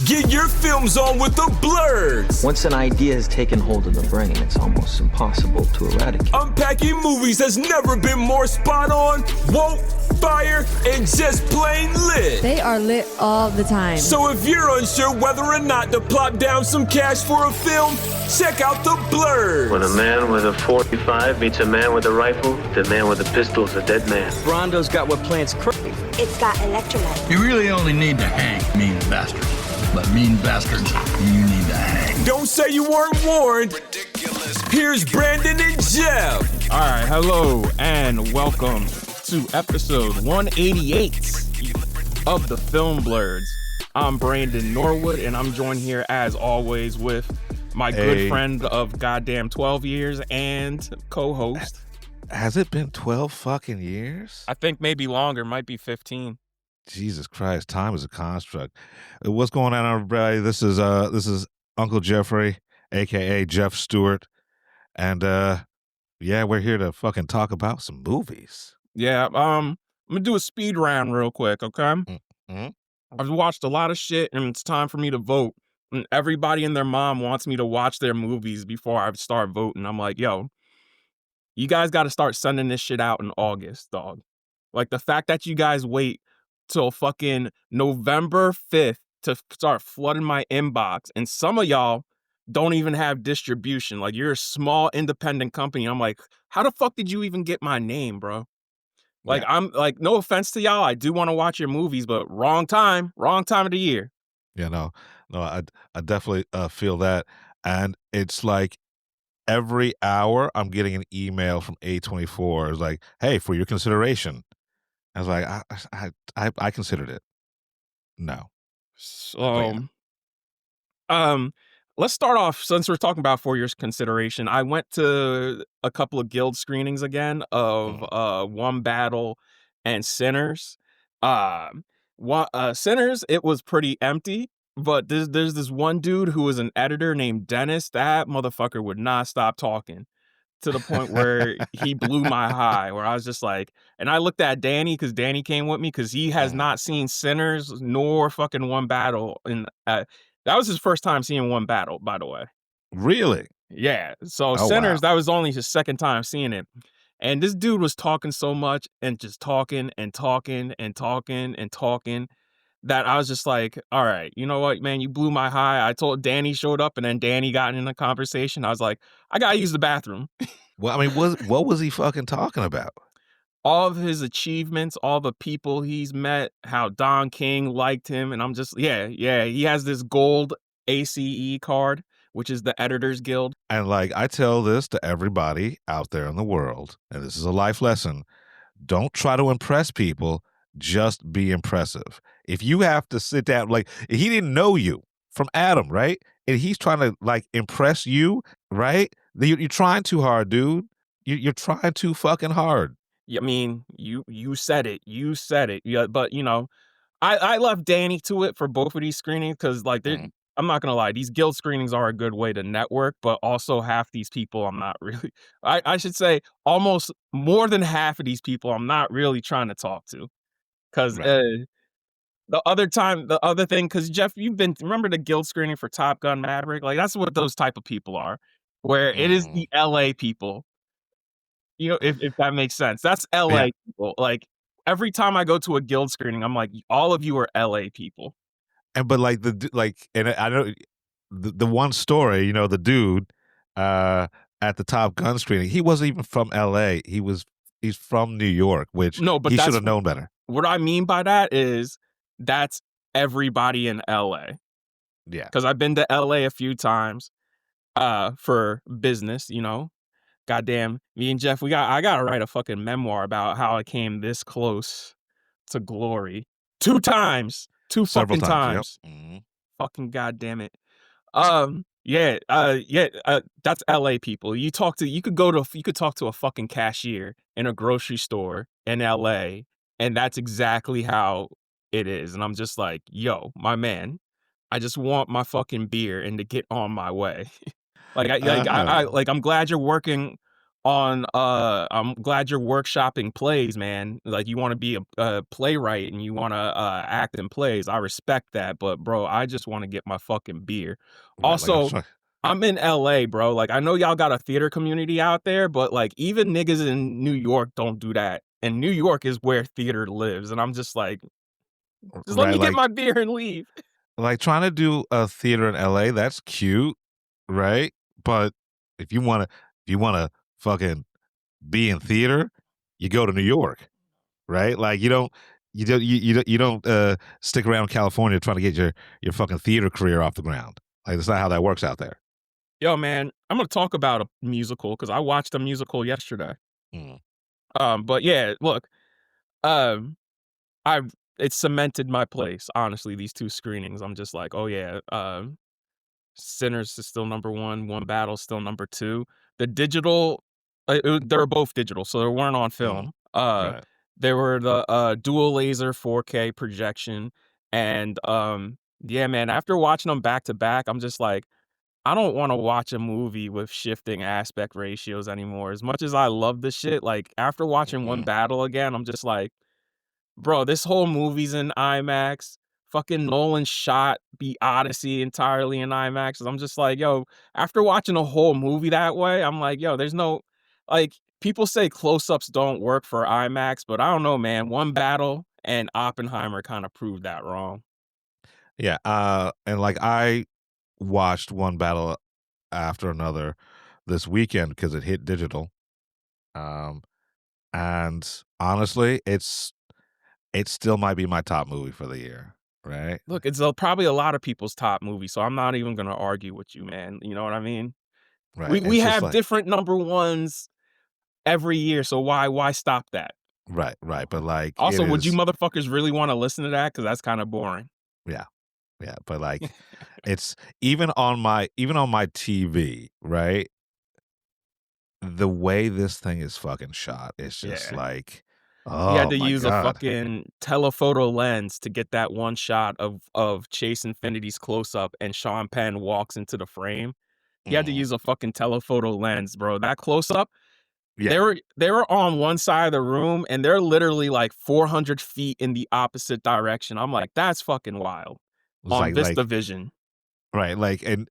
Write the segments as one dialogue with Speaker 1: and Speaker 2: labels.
Speaker 1: Get your films on with the Blurs.
Speaker 2: Once an idea has taken hold of the brain, it's almost impossible to eradicate.
Speaker 1: Unpacking movies has never been more spot on, woke, fire, and just plain lit.
Speaker 3: They are lit all the time.
Speaker 1: So if you're unsure whether or not to plop down some cash for a film, check out the Blurs.
Speaker 4: When a man with a 45 meets a man with a rifle, the man with a pistol is a dead man.
Speaker 2: Brondo's got what plants crave.
Speaker 5: It's got electrolyte.
Speaker 6: You really only need to hang mean bastards. But mean bastards, you need to hang.
Speaker 1: Don't say you weren't warned. Ridiculous. Here's Brandon and Jeff.
Speaker 7: All right, hello and welcome to episode 188 of the Film Blurs. I'm Brandon Norwood, and I'm joined here as always with my good friend of goddamn 12 years and co-host.
Speaker 8: Has it been 12 fucking years?
Speaker 7: I think maybe longer, might be 15.
Speaker 8: Jesus Christ, time is a construct. What's going on, everybody? This is Uncle Jeffrey, aka Jeff Stewart, and we're here to fucking talk about some movies.
Speaker 7: Yeah, I'm gonna do a speed round real quick, okay?
Speaker 8: Mm-hmm.
Speaker 7: I've watched a lot of shit, and it's time for me to vote. And everybody and their mom wants me to watch their movies before I start voting. I'm like, yo, you guys got to start sending this shit out in August, dog. Like the fact that you guys wait till fucking November 5th to start flooding my inbox. And some of y'all don't even have distribution. Like you're a small independent company. I'm like, how the fuck did you even get my name, bro? Like, yeah. I'm like, no offense to y'all. I do want to watch your movies, but wrong time of the year.
Speaker 8: Yeah, no, I definitely feel that. And it's like every hour I'm getting an email from A24. It's like, hey, for your consideration. I was like, I considered it. No.
Speaker 7: So, let's start off, since we're talking about 4 years consideration. I went to a couple of guild screenings again of One Battle and Sinners. Sinners, it was pretty empty, but there's this one dude who was an editor named Dennis. That motherfucker would not stop talking. To the point where he blew my high, where I was just like, and I looked at Danny because Danny came with me because he has not seen Sinners nor fucking One Battle. And that was his first time seeing One Battle, by the way.
Speaker 8: Really?
Speaker 7: Yeah. So Sinners, wow. That was only his second time seeing it. And this dude was talking so much and just talking and talking and talking and talking that I was just like, all right, you know what, man, you blew my high. I told Danny showed up and then Danny got in a conversation. I was like, I got to use the bathroom.
Speaker 8: Well, I mean, what was he fucking talking about?
Speaker 7: All of his achievements, all the people he's met, how Don King liked him. And I'm just, yeah. He has this gold ACE card, which is the Editors Guild.
Speaker 8: And like, I tell this to everybody out there in the world, and this is a life lesson. Don't try to impress people. Just be impressive. If you have to sit down, like he didn't know you from Adam, right? And he's trying to like impress you, right? You're trying too hard, dude. You're trying too fucking hard.
Speaker 7: I mean, you said it. You said it. Yeah, but you know, I left Danny to it for both of these screenings because like I'm not gonna lie, these guild screenings are a good way to network, but also half these people I'm not really. I should say almost more than half of these people I'm not really trying to talk to. Because the other thing, because Jeff, remember the guild screening for Top Gun Maverick? Like, that's what those type of people are, where it is the LA people. You know, if that makes sense. That's LA people. Like, every time I go to a guild screening, I'm like, all of you are LA people.
Speaker 8: But and I know the one story, you know, the dude at the Top Gun screening, he wasn't even from LA. He's from New York, which he should have known better.
Speaker 7: What I mean by that is that's everybody in LA.
Speaker 8: Yeah.
Speaker 7: Because I've been to LA a few times for business, you know. Goddamn, me and Jeff, I gotta write a fucking memoir about how I came this close to glory. 2 times. Several fucking times. Yep. Mm-hmm. Fucking goddamn it. That's LA people. You could talk to a fucking cashier in a grocery store in LA. And that's exactly how it is. And I'm just like, yo, my man, I just want my fucking beer and to get on my way. I'm glad you're working on I'm glad you're workshopping plays, man. Like you want to be a playwright and you want to act in plays. I respect that, but bro, I just want to get my fucking beer.
Speaker 8: Right, like I'm
Speaker 7: Also,
Speaker 8: trying.
Speaker 7: I'm in LA, bro. Like I know y'all got a theater community out there, but like even niggas in New York don't do that. And New York is where theater lives. And I'm just like, just let
Speaker 8: Right,
Speaker 7: me get my beer and leave.
Speaker 8: like trying to do a theater in LA, that's cute, right? But if you wanna fucking be in theater, you go to New York, right? Like you don't stick around California trying to get your fucking theater career off the ground. Like that's not how that works out there.
Speaker 7: Yo, man, I'm gonna talk about a musical because I watched a musical yesterday.
Speaker 8: Mm.
Speaker 7: But yeah, look, um, I've it's cemented my place. Honestly, these two screenings, I'm just like, oh yeah, Sinners is still number one. One Battle still number two. The digital, they're both digital, so they weren't on film.
Speaker 8: Right.
Speaker 7: They were the dual laser 4K projection, and yeah, man. After watching them back to back, I'm just like, I don't want to watch a movie with shifting aspect ratios anymore. As much as I love this shit, like after watching One Battle again, I'm just like, bro, this whole movie's in IMAX. Fucking Nolan shot the Odyssey entirely in IMAX. I'm just like, yo, after watching a whole movie that way, I'm like, yo, there's no, like, people say close-ups don't work for IMAX, but I don't know, man. One Battle and Oppenheimer kind of proved that wrong.
Speaker 8: Yeah. And like I watched One Battle after another this weekend because it hit digital. And honestly, it still might be my top movie for the year, right?
Speaker 7: Look, it's probably a lot of people's top movie, so I'm not even gonna argue with you, man. You know what I mean?
Speaker 8: Right.
Speaker 7: We
Speaker 8: It's just
Speaker 7: have
Speaker 8: like
Speaker 7: different number ones every year, so why stop that?
Speaker 8: right. But like it
Speaker 7: Also, would you
Speaker 8: is
Speaker 7: motherfuckers really want to listen to that? Because that's kind of boring.
Speaker 8: yeah. Yeah. But like it's even on my TV, right? The way this thing is fucking shot, it's just
Speaker 7: Yeah.
Speaker 8: like,
Speaker 7: He had
Speaker 8: oh
Speaker 7: to
Speaker 8: my
Speaker 7: use a
Speaker 8: God.
Speaker 7: fucking telephoto lens to get that one shot of Chase Infinity's close up and Sean Penn walks into the frame. He had to
Speaker 8: Mhm.
Speaker 7: use a fucking telephoto lens, bro. That close up,
Speaker 8: Yeah.
Speaker 7: they were on one side of the room and they're literally like 400 feet in the opposite direction. I'm like, that's fucking wild.
Speaker 8: It was
Speaker 7: On
Speaker 8: like
Speaker 7: VistaVision.
Speaker 8: right, like and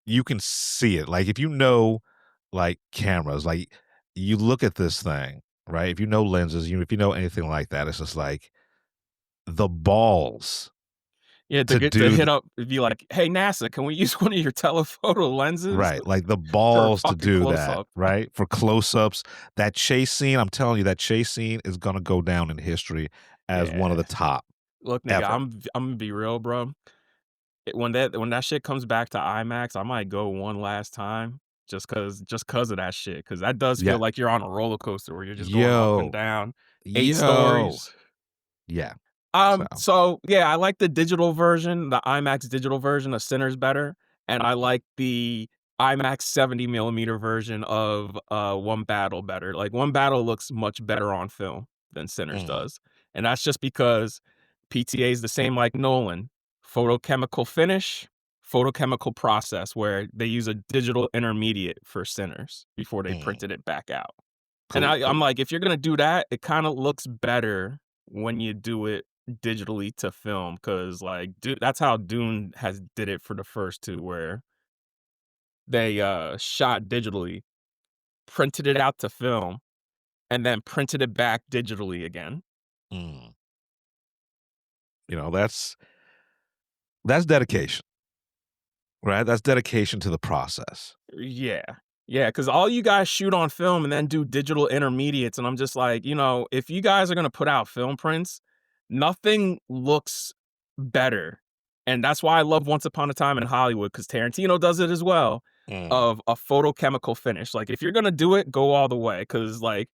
Speaker 8: you can see it. Like if you know like cameras, like you look at this thing, right? If you know lenses, if you know anything like that, it's just like the balls
Speaker 7: Yeah,
Speaker 8: to
Speaker 7: to
Speaker 8: do
Speaker 7: hit up, be like, "Hey, NASA, can we use one of your telephoto lenses
Speaker 8: right, like the
Speaker 7: for a
Speaker 8: balls to
Speaker 7: fucking
Speaker 8: do
Speaker 7: close
Speaker 8: that,
Speaker 7: up?"
Speaker 8: right? For close-ups, that chase scene, I'm telling you, that chase scene is gonna go down in history as one of
Speaker 7: Yeah.
Speaker 8: the top
Speaker 7: Look, nigga,
Speaker 8: ever.
Speaker 7: I'm gonna be real, bro. When that shit comes back to IMAX, I might go one last time just cause of that shit. Cause that does feel
Speaker 8: Yeah.
Speaker 7: like you're on a roller coaster where you're just going up and
Speaker 8: Yo.
Speaker 7: down 8
Speaker 8: Yo.
Speaker 7: stories.
Speaker 8: Yeah. So,
Speaker 7: So yeah, I like the digital version, the IMAX digital version of Sinners better, and I like the IMAX 70 millimeter version of One Battle better. Like One Battle looks much better on film than Sinners
Speaker 8: mhm,
Speaker 7: does, and that's just because PTA is the same like Nolan, photochemical finish, photochemical process where they use a digital intermediate for Sinners before they
Speaker 8: mhm.
Speaker 7: printed it back out. And
Speaker 8: Cool,
Speaker 7: I'm
Speaker 8: cool.
Speaker 7: like, if you're gonna do that, it kind of looks better when you do it digitally to film, because like, that's how Dune has did it for the first two, where they shot digitally, printed it out to film, and then printed it back digitally again.
Speaker 8: Mm. You know, that's dedication, right? That's dedication to the process.
Speaker 7: Yeah. Yeah, because all you guys shoot on film and then do digital intermediates, and I'm just like, if you guys are gonna put out film prints, nothing looks better, and that's why I love Once Upon a Time in Hollywood, because Tarantino does it as well,
Speaker 8: Mm,
Speaker 7: of a photochemical finish. Like, if you're gonna do it, go all the way, because, like,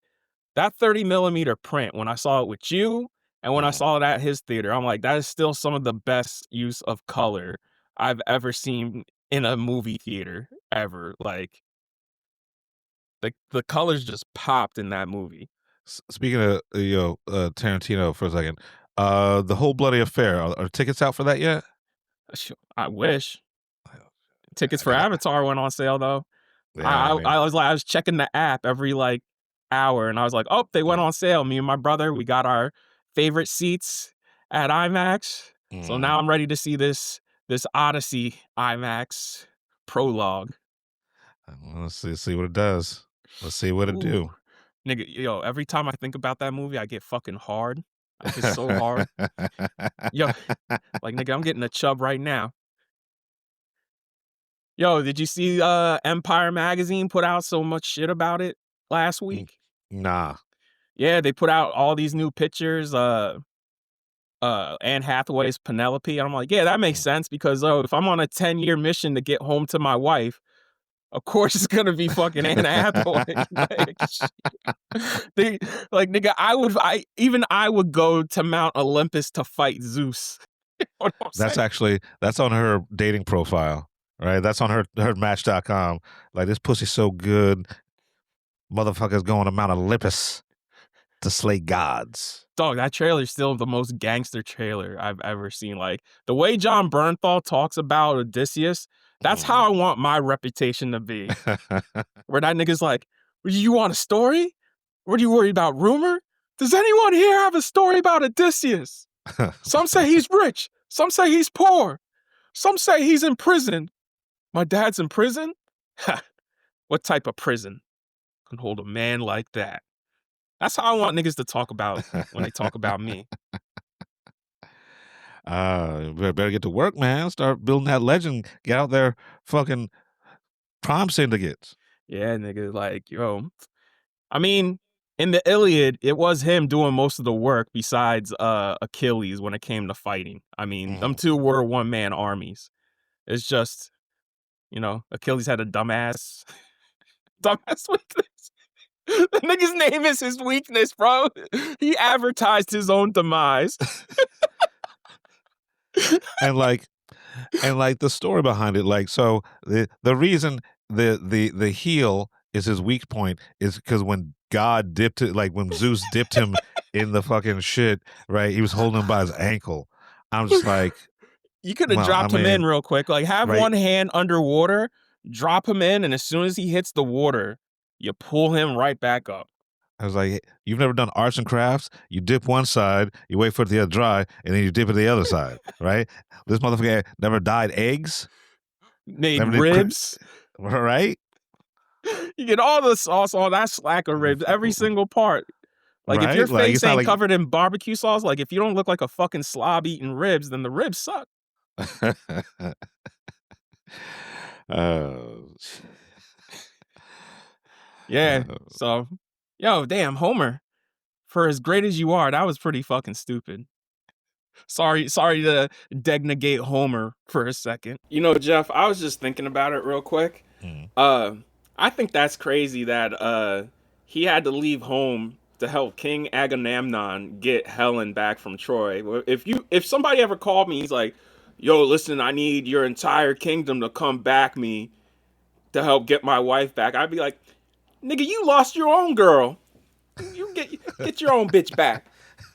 Speaker 7: that 30 millimeter print, when I saw it with you and when I
Speaker 8: mhm.
Speaker 7: saw it at his theater, I'm like, that is still some of the best use of color I've ever seen in a movie theater ever. Like, the colors just popped in that movie.
Speaker 8: Speaking of, Tarantino for a second, the Whole Bloody Affair, are tickets out for that yet?
Speaker 7: I wish. Tickets
Speaker 8: I
Speaker 7: for
Speaker 8: got
Speaker 7: Avatar went on sale though.
Speaker 8: Yeah,
Speaker 7: I was checking the app every like hour, and I was like, oh, they went on sale. Me and my brother, we got our favorite seats at IMAX. So now I'm ready to see this Odyssey IMAX prologue.
Speaker 8: Let's see what it does. Let's see what it do.
Speaker 7: Ooh. Nigga, yo, every time I think about that movie, I get fucking hard. I get so hard. Yo, like, nigga, I'm getting a chub right now. Yo, did you see Empire Magazine put out so much shit about it last week?
Speaker 8: Nah.
Speaker 7: Yeah, they put out all these new pictures. Anne Hathaway's Penelope. And I'm like, yeah, that makes sense because if I'm on a 10-year mission to get home to my wife, of course it's gonna be fucking Anne Hathaway. Nigga, I would go to Mount Olympus to fight Zeus. You know what I'm saying?
Speaker 8: That's on her dating profile, right? That's on her Match.com. Like, this pussy's so good, motherfucker's going to Mount Olympus to slay gods.
Speaker 7: Dog, that trailer's still the most gangster trailer I've ever seen. Like, the way John Bernthal talks about Odysseus, that's how I want my reputation to be. Where that nigga's like, you want a story? What are you worried about, rumor? Does anyone here have a story about Odysseus? Some say he's rich. Some say he's poor. Some say he's in prison. My dad's in prison? Ha! What type of prison can hold a man like that? That's how I want niggas to talk about when they talk about me.
Speaker 8: Better get to work, man. Start building that legend. Get out there, fucking crime syndicates.
Speaker 7: Yeah, nigga, like, yo. I mean, in the Iliad, it was him doing most of the work besides Achilles when it came to fighting. I mean, them two were one-man armies. It's just, you know, Achilles had a dumbass weakness. The nigga's name is his weakness, bro. He advertised his own demise.
Speaker 8: and like the story behind it, like, so the reason the heel is his weak point is because when God dipped it, like when Zeus dipped him in the fucking shit, right? He was holding him by his ankle. I'm just like,
Speaker 7: you could have dropped him in real quick. Like, have
Speaker 8: right.
Speaker 7: one hand underwater, drop him in, and as soon as he hits the water, you pull him right back up.
Speaker 8: I was like, you've never done arts and crafts? You dip one side, you wait for it to get dry, and then you dip it the other side, right? This motherfucker never dyed eggs.
Speaker 7: Made ribs.
Speaker 8: Right?
Speaker 7: You get all the sauce on that slack of ribs, every single part. Like, right? If your face ain't covered in barbecue sauce, like, if you don't look like a fucking slob eating ribs, then the ribs suck. Yeah, so, yo, damn, Homer, for as great as you are, that was pretty fucking stupid. Sorry to denegate Homer for a second. You know, Jeff, I was just thinking about it real quick. I think that's crazy that he had to leave home to help King Agamemnon get Helen back from Troy. If somebody ever called me, he's like, yo, listen, I need your entire kingdom to come back me to help get my wife back, I'd be like, nigga, you lost your own girl. You get your own bitch back.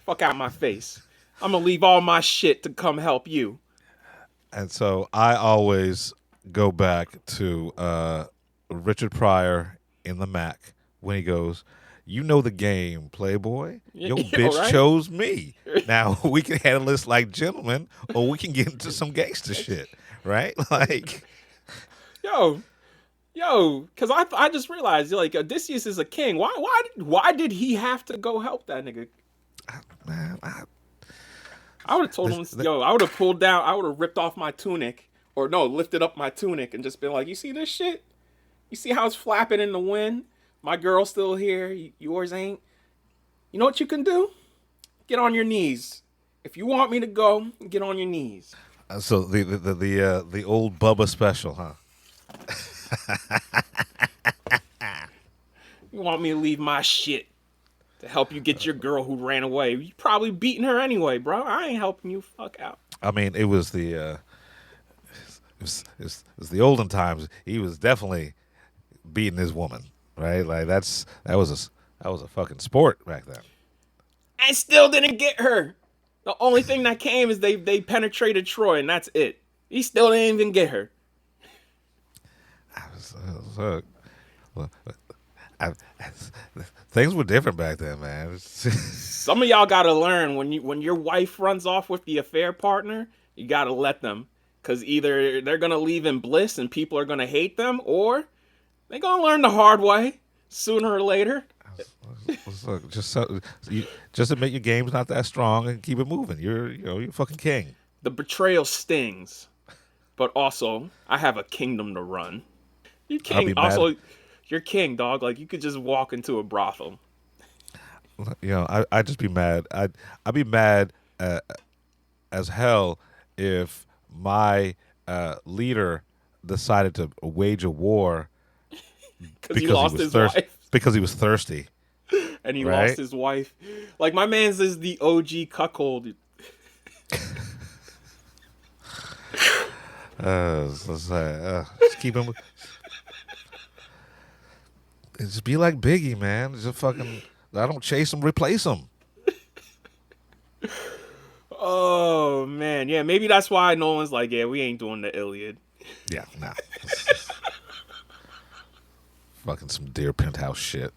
Speaker 7: Fuck out my face. I'm gonna leave all my shit to come help you.
Speaker 8: And so I always go back to Richard Pryor in the Mac when he goes, you know the game, Playboy. Your bitch right? chose me. Now we can handle this like gentlemen, or we can get into some gangster shit, right? Like,
Speaker 7: yo, because I just realized, like, Odysseus is a king. Why did he have to go help that nigga?
Speaker 8: Man,
Speaker 7: I would have told him, yo, I would have pulled down, I would have ripped off my tunic, or no, lifted up my tunic and just been like, you see this shit? You see how it's flapping in the wind? My girl's still here, yours ain't. You know what you can do? Get on your knees. If you want me to go, get on your knees.
Speaker 8: So the old Bubba special, huh?
Speaker 7: You want me to leave my shit to help you get your girl who ran away? You probably beating her anyway, bro. I ain't helping you. Fuck out.
Speaker 8: I mean, it was the olden times. He was definitely beating his woman, right? Like that was a fucking sport back then.
Speaker 7: I still didn't get her. The only thing that came is they penetrated Troy, and that's it. He still didn't even get her.
Speaker 8: Well, I, things were different back then, man.
Speaker 7: Some of y'all gotta learn when your wife runs off with the affair partner, you gotta let them, because either they're gonna leave in bliss and people are gonna hate them, or they're gonna learn the hard way sooner or later.
Speaker 8: Look, just admit your game's not that strong and keep it moving. You're a fucking king.
Speaker 7: The betrayal stings, but also I have a kingdom to run. You king. Also, you're king, dog. Like, you could just walk into a brothel.
Speaker 8: I'd just be mad. I'd be mad as hell if my leader decided to wage a war
Speaker 7: because he lost his wife.
Speaker 8: Because he was thirsty.
Speaker 7: And he lost his wife. Like, my man's is the OG cuckold.
Speaker 8: Just keep him. Just be like Biggie, man. Just fucking. I don't chase him, replace him.
Speaker 7: Oh man, yeah. Maybe that's why Nolan's like, yeah, we ain't doing the Iliad.
Speaker 8: Yeah, nah. Fucking some Deer Penthouse shit.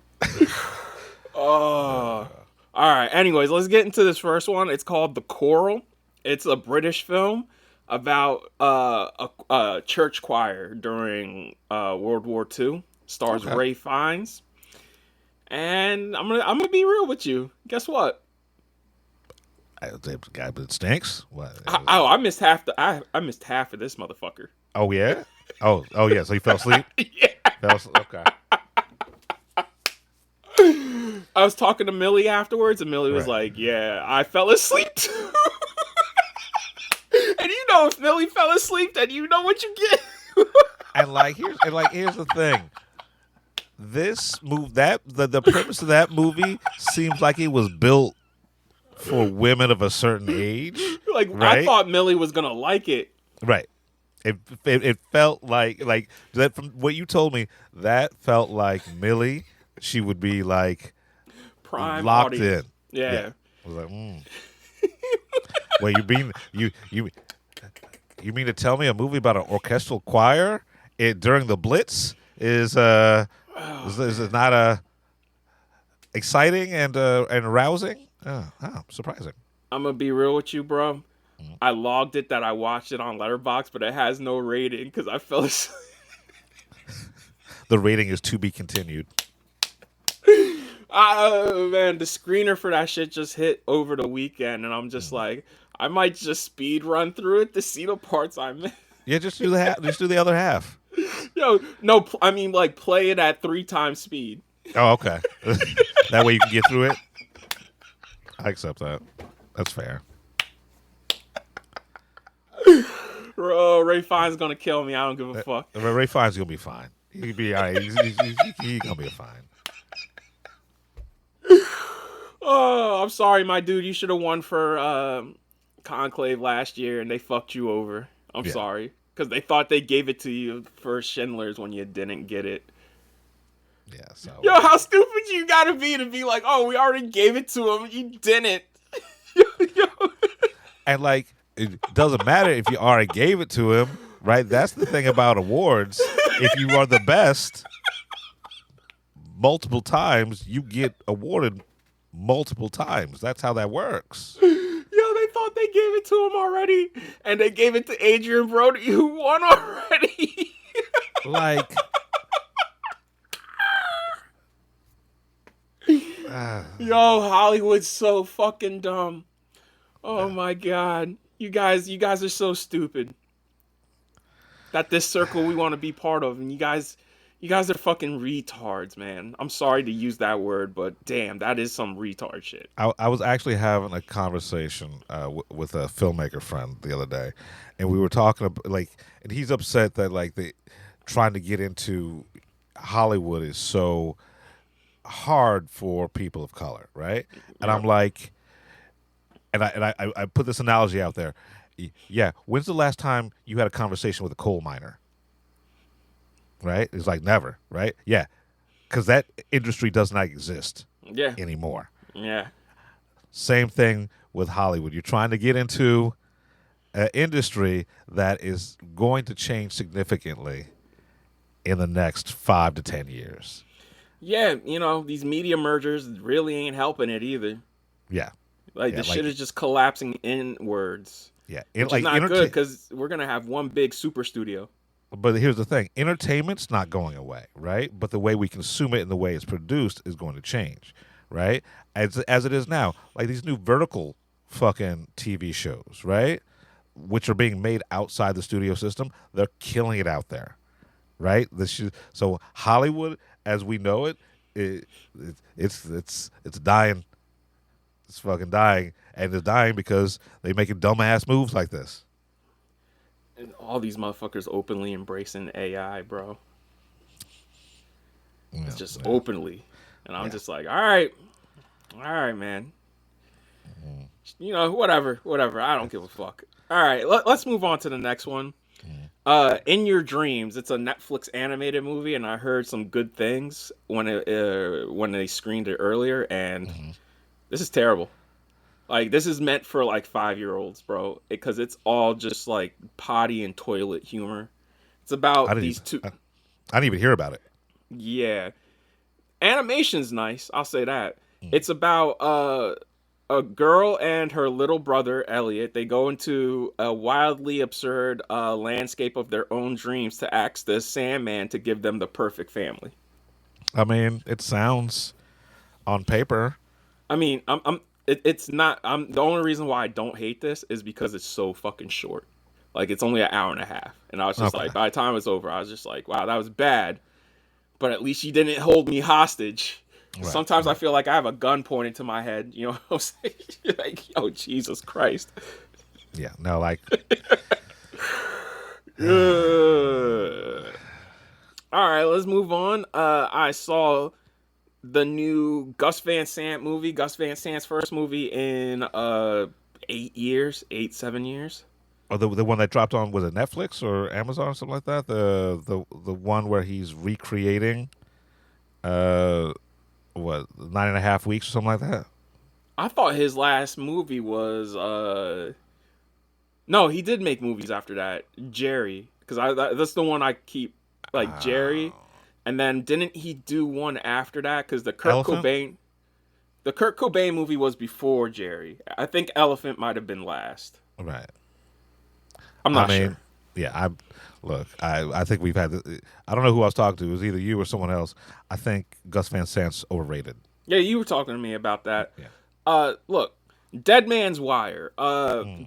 Speaker 7: Oh, all right. Anyways, let's get into this first one. It's called The Choral. It's a British film about a church choir during World War II. Stars Ray Fiennes. And I'm gonna be real with you. Guess what?
Speaker 8: It stinks. What?
Speaker 7: I missed half I missed half of this motherfucker.
Speaker 8: Oh yeah. Oh yeah. So you fell asleep.
Speaker 7: Yeah.
Speaker 8: Okay.
Speaker 7: I was talking to Millie afterwards, and Millie was like, "Yeah, I fell asleep too." And if Millie fell asleep, then you know what you get.
Speaker 8: Here's the thing. This the premise of that movie seems like it was built for women of a certain age.
Speaker 7: I thought Millie was gonna like it.
Speaker 8: Right. It felt like that from what you told me. That felt like Millie. She would be like
Speaker 7: prime
Speaker 8: locked
Speaker 7: audience.
Speaker 8: in.
Speaker 7: Yeah.
Speaker 8: I was like, Wait, you mean to tell me a movie about an orchestral choir during the Blitz is not exciting and arousing? Surprising.
Speaker 7: I'm gonna be real with you, bro. I logged it that I watched it on Letterboxd, but it has no rating because I fell asleep.
Speaker 8: The rating is to be continued.
Speaker 7: Man, the screener for that shit just hit over the weekend, and I'm just like, I might just speed run through it to see the parts I missed.
Speaker 8: Yeah, just do the other half.
Speaker 7: Yo, no, I mean, like, play it at 3 times speed.
Speaker 8: Oh, okay. That way you can get through it. I accept that. That's fair.
Speaker 7: Bro, Ray Fiennes gonna kill me. I don't give a fuck.
Speaker 8: Ray Fiennes gonna be fine. He'll be all right. He's gonna be fine.
Speaker 7: Oh, I'm sorry, my dude. You should have won for Conclave last year, and they fucked you over. I'm sorry. Because they thought they gave it to you for Schindler's when you didn't get it.
Speaker 8: Yeah, so.
Speaker 7: Yo, how stupid you gotta be to be like, oh, we already gave it to him. You didn't. Yo.
Speaker 8: And, it doesn't matter if you already gave it to him, right? That's the thing about awards. If you are the best multiple times, you get awarded multiple times. That's how that works.
Speaker 7: Yo, they thought they gave it to him already, and they gave it to Adrian Brody, who won already. Yo, Hollywood's so fucking dumb. Oh my god. You guys are so stupid. That this circle we want to be part of, and you guys are fucking retards, man. I'm sorry to use that word, but damn, that is some retard shit.
Speaker 8: I was actually having a conversation with a filmmaker friend the other day, and we were talking about, and he's upset that trying to get into Hollywood is so hard for people of color, right? And I'm like, and I put this analogy out there. Yeah, when's the last time you had a conversation with a coal miner? Right? It's like never, right? Yeah, because that industry does not exist anymore.
Speaker 7: Yeah.
Speaker 8: Same thing with Hollywood. You're trying to get into an industry that is going to change significantly, in the next 5 to 10 years.
Speaker 7: Yeah, these media mergers really ain't helping it either.
Speaker 8: Yeah.
Speaker 7: Like, the shit is just collapsing inwards.
Speaker 8: Yeah.
Speaker 7: Which is not good, because we're going to have one big super studio.
Speaker 8: But here's the thing. Entertainment's not going away, right? But the way we consume it and the way it's produced is going to change, right? As it is now. Like these new vertical fucking TV shows, right? Which are being made outside the studio system. They're killing it out there, right? So Hollywood, as we know it, it's dying. It's fucking dying. And it's dying because they're making dumbass moves like this.
Speaker 7: And all these motherfuckers openly embracing AI, bro. It's just openly. And I'm just like, all right, man. Whatever. I don't give a fuck. All right, let's move on to the next one. In Your Dreams. It's a Netflix animated movie, and I heard some good things when they screened it earlier, and this is terrible. Like, this is meant for, like, 5-year-olds, bro, because it's all just, like, potty and toilet humor. It's about these two...
Speaker 8: I didn't even hear about it.
Speaker 7: Yeah. Animation's nice, I'll say that. It's about a girl and her little brother, Elliot. They go into a wildly absurd landscape of their own dreams to ask the Sandman to give them the perfect family.
Speaker 8: I mean, it sounds on paper.
Speaker 7: I mean, it's not. The only reason why I don't hate this is because it's so fucking short. Like, it's only an hour and a half, and I was just like, by the time it's over, I was just like, wow, that was bad. But at least you didn't hold me hostage. Right, sometimes I feel like I have a gun pointed to my head. You know what I'm saying? Like, oh, Jesus Christ.
Speaker 8: Yeah. No, like.
Speaker 7: All right, let's move on. I saw the new Gus Van Sant movie. Gus Van Sant's first movie in 7 years.
Speaker 8: Oh, the one that dropped on, was it Netflix or Amazon or something like that? The one where he's recreating 9.5 weeks or something like that?
Speaker 7: I thought his last movie was no, he did make movies after that. Jerry, because that's the one I keep, like, Jerry. And then didn't he do one after that? Because the Kurt Cobain movie was before Jerry. I think Elephant might have been last.
Speaker 8: Right.
Speaker 7: I'm not sure.
Speaker 8: Yeah, I think we've had I don't know who I was talking to. It was either you or someone else. I think Gus Van Sant's overrated.
Speaker 7: Yeah, you were talking to me about that. Yeah. Look, Dead Man's Wire.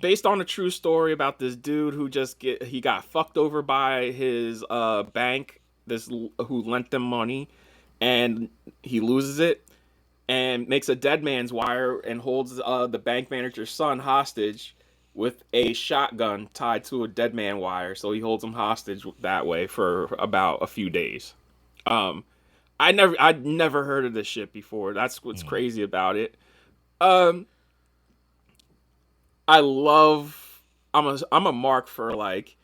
Speaker 7: Based on a true story about this dude who he got fucked over by his bank, who lent them money, and he loses it and makes a dead man's wire and holds the bank manager's son hostage with a shotgun tied to a dead man wire. So he holds him hostage that way for about a few days. I'd never heard of this shit before. That's what's crazy about it. I'm a mark for, like,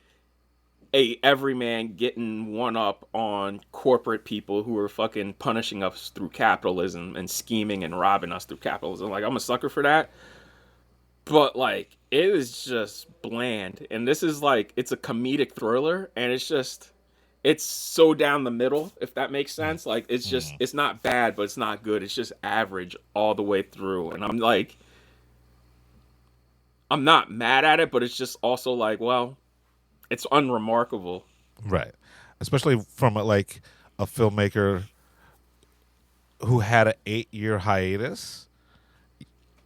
Speaker 7: a everyman getting one up on corporate people who are fucking punishing us through capitalism and scheming and robbing us through capitalism. Like, I'm a sucker for that. But, like, it is just bland. And this is, like, it's a comedic thriller, and it's so down the middle, if that makes sense. Like, it's just, it's not bad, but it's not good. It's just average all the way through. And I'm like, I'm not mad at it, but it's just also like, well, it's unremarkable.
Speaker 8: Right. Especially from, like, a filmmaker who had an 8-year hiatus.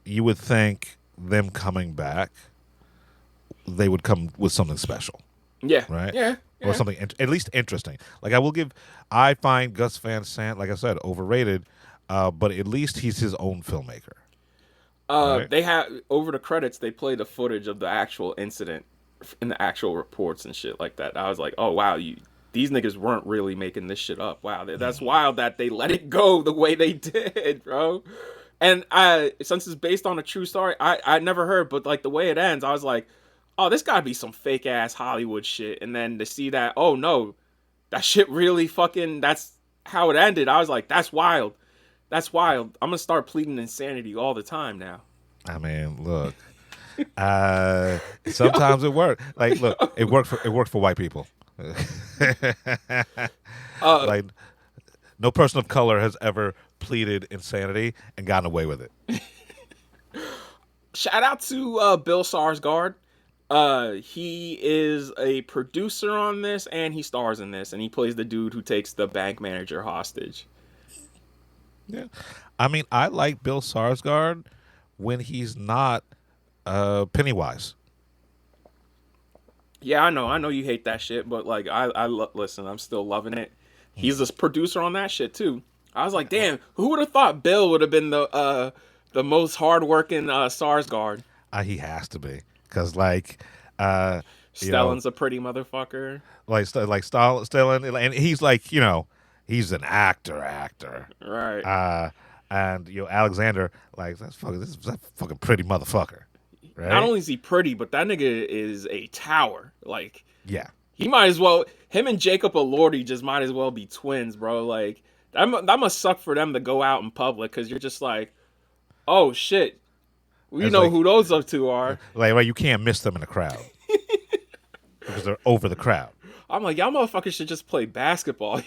Speaker 8: You would think them coming back, they would come with something special.
Speaker 7: Yeah.
Speaker 8: Right?
Speaker 7: Yeah.
Speaker 8: Or something at least interesting. Like, I find Gus Van Sant, like I said, overrated, but at least he's his own filmmaker. Right?
Speaker 7: They have, over the credits, they play the footage of the actual incident in the actual reports and shit like that. I was like, oh, wow, these niggas weren't really making this shit up. Wow, that's wild that they let it go the way they did, bro. And since it's based on a true story, I never heard, but, like, the way it ends, I was like, oh, this gotta be some fake ass Hollywood shit. And then to see that, oh no, that shit really fucking, that's how it ended. I was like, that's wild. That's wild. I'm gonna start pleading insanity all the time now.
Speaker 8: I mean, look, sometimes it worked. Like, look, it worked for white people. Like, no person of color has ever pleaded insanity and gotten away with it.
Speaker 7: Shout out to Bill Skarsgård. He is a producer on this, and he stars in this, and he plays the dude who takes the bank manager hostage.
Speaker 8: Yeah, I mean, I like Bill Skarsgård when he's not Pennywise.
Speaker 7: Yeah, I know you hate that shit, but like, listen, I'm still loving it. He's a producer on that shit too. I was like, damn, who would have thought Bill would have been the most hardworking Skarsgård?
Speaker 8: He has to be, because like,
Speaker 7: Stellan's a pretty motherfucker.
Speaker 8: Like Stellan, and he's like, he's an actor,
Speaker 7: right?
Speaker 8: And Alexander, like, that's fucking pretty motherfucker. Right?
Speaker 7: Not only is he pretty, but that nigga is a tower. Like,
Speaker 8: yeah,
Speaker 7: he might as well. Him and Jacob Elordi just might as well be twins, bro. Like, that must suck for them to go out in public, because you're just like, oh shit, we know who those two are.
Speaker 8: Like, you can't miss them in the crowd because they're over the crowd.
Speaker 7: I'm like, y'all motherfuckers should just play basketball.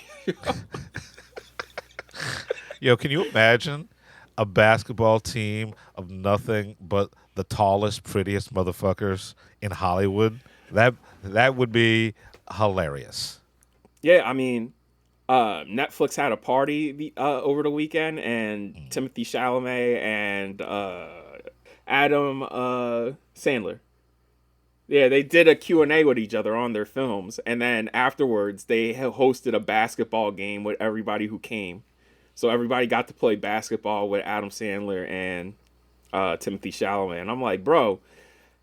Speaker 8: Yo, can you imagine a basketball team of nothing but the tallest, prettiest motherfuckers in Hollywood? That would be hilarious.
Speaker 7: Yeah, I mean, Netflix had a party over the weekend, and Timothy Chalamet and Adam Sandler. Yeah, they did a Q&A with each other on their films, and then afterwards they hosted a basketball game with everybody who came. So everybody got to play basketball with Adam Sandler and Timothy Chalamet. And I'm like, bro,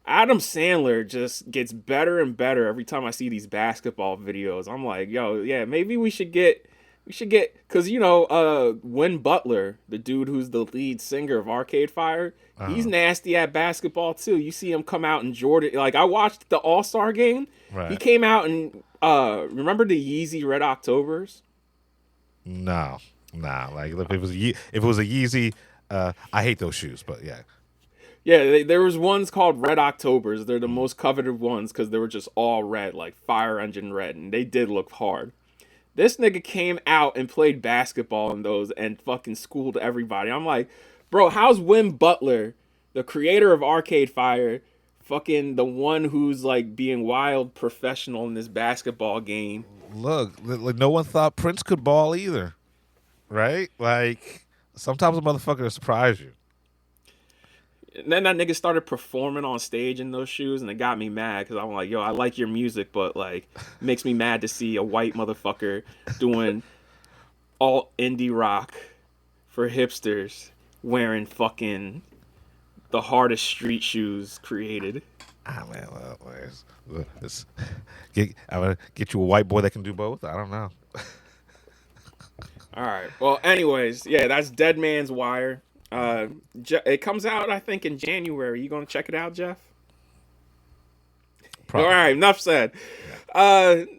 Speaker 7: Adam Sandler just gets better and better every time I see these basketball videos. I'm like, yo, yeah, maybe we should get, because, Win Butler, the dude who's the lead singer of Arcade Fire, he's nasty at basketball too. You see him come out in Jordan. Like, I watched the All-Star game. Right. He came out and, remember the Yeezy Red Octobers?
Speaker 8: No. Nah, like, if it was a Yeezy, I hate those shoes, but yeah.
Speaker 7: Yeah, there was ones called Red Octobers. They're the most coveted ones because they were just all red, like fire engine red, and they did look hard. This nigga came out and played basketball in those and fucking schooled everybody. I'm like, bro, how's Win Butler, the creator of Arcade Fire, fucking the one who's like being wild professional in this basketball game?
Speaker 8: Look, like, no one thought Prince could ball either, right? Like, sometimes a motherfucker will surprise you.
Speaker 7: And then that nigga started performing on stage in those shoes, and it got me mad because I'm like, yo, I like your music, but like, it makes me mad to see a white motherfucker doing all indie rock for hipsters wearing fucking the hardest street shoes created.
Speaker 8: Ah, man, I'm gonna get you a white boy that can do both. I don't know.
Speaker 7: All right. Well, anyways, yeah, that's Dead Man's Wire. It comes out, I think, in January. You gonna check it out, Jeff? Probably. All right, enough said.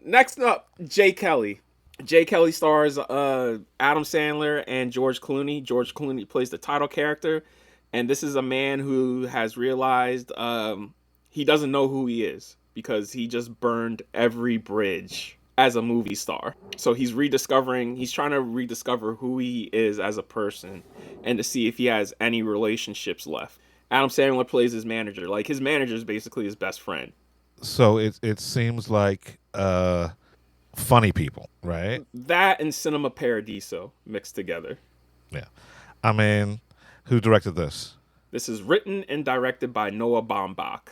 Speaker 7: Next up, Jay Kelly. Jay Kelly stars Adam Sandler and George Clooney. George Clooney plays the title character, and this is a man who has realized he doesn't know who he is because he just burned every bridge as a movie star. So he's trying to rediscover who he is as a person and to see if he has any relationships left. Adam Sandler plays his manager. Like, his manager is basically his best friend.
Speaker 8: So it seems like funny people, right?
Speaker 7: That and Cinema Paradiso mixed together.
Speaker 8: Yeah. I mean, who directed this?
Speaker 7: This is written and directed by Noah Baumbach.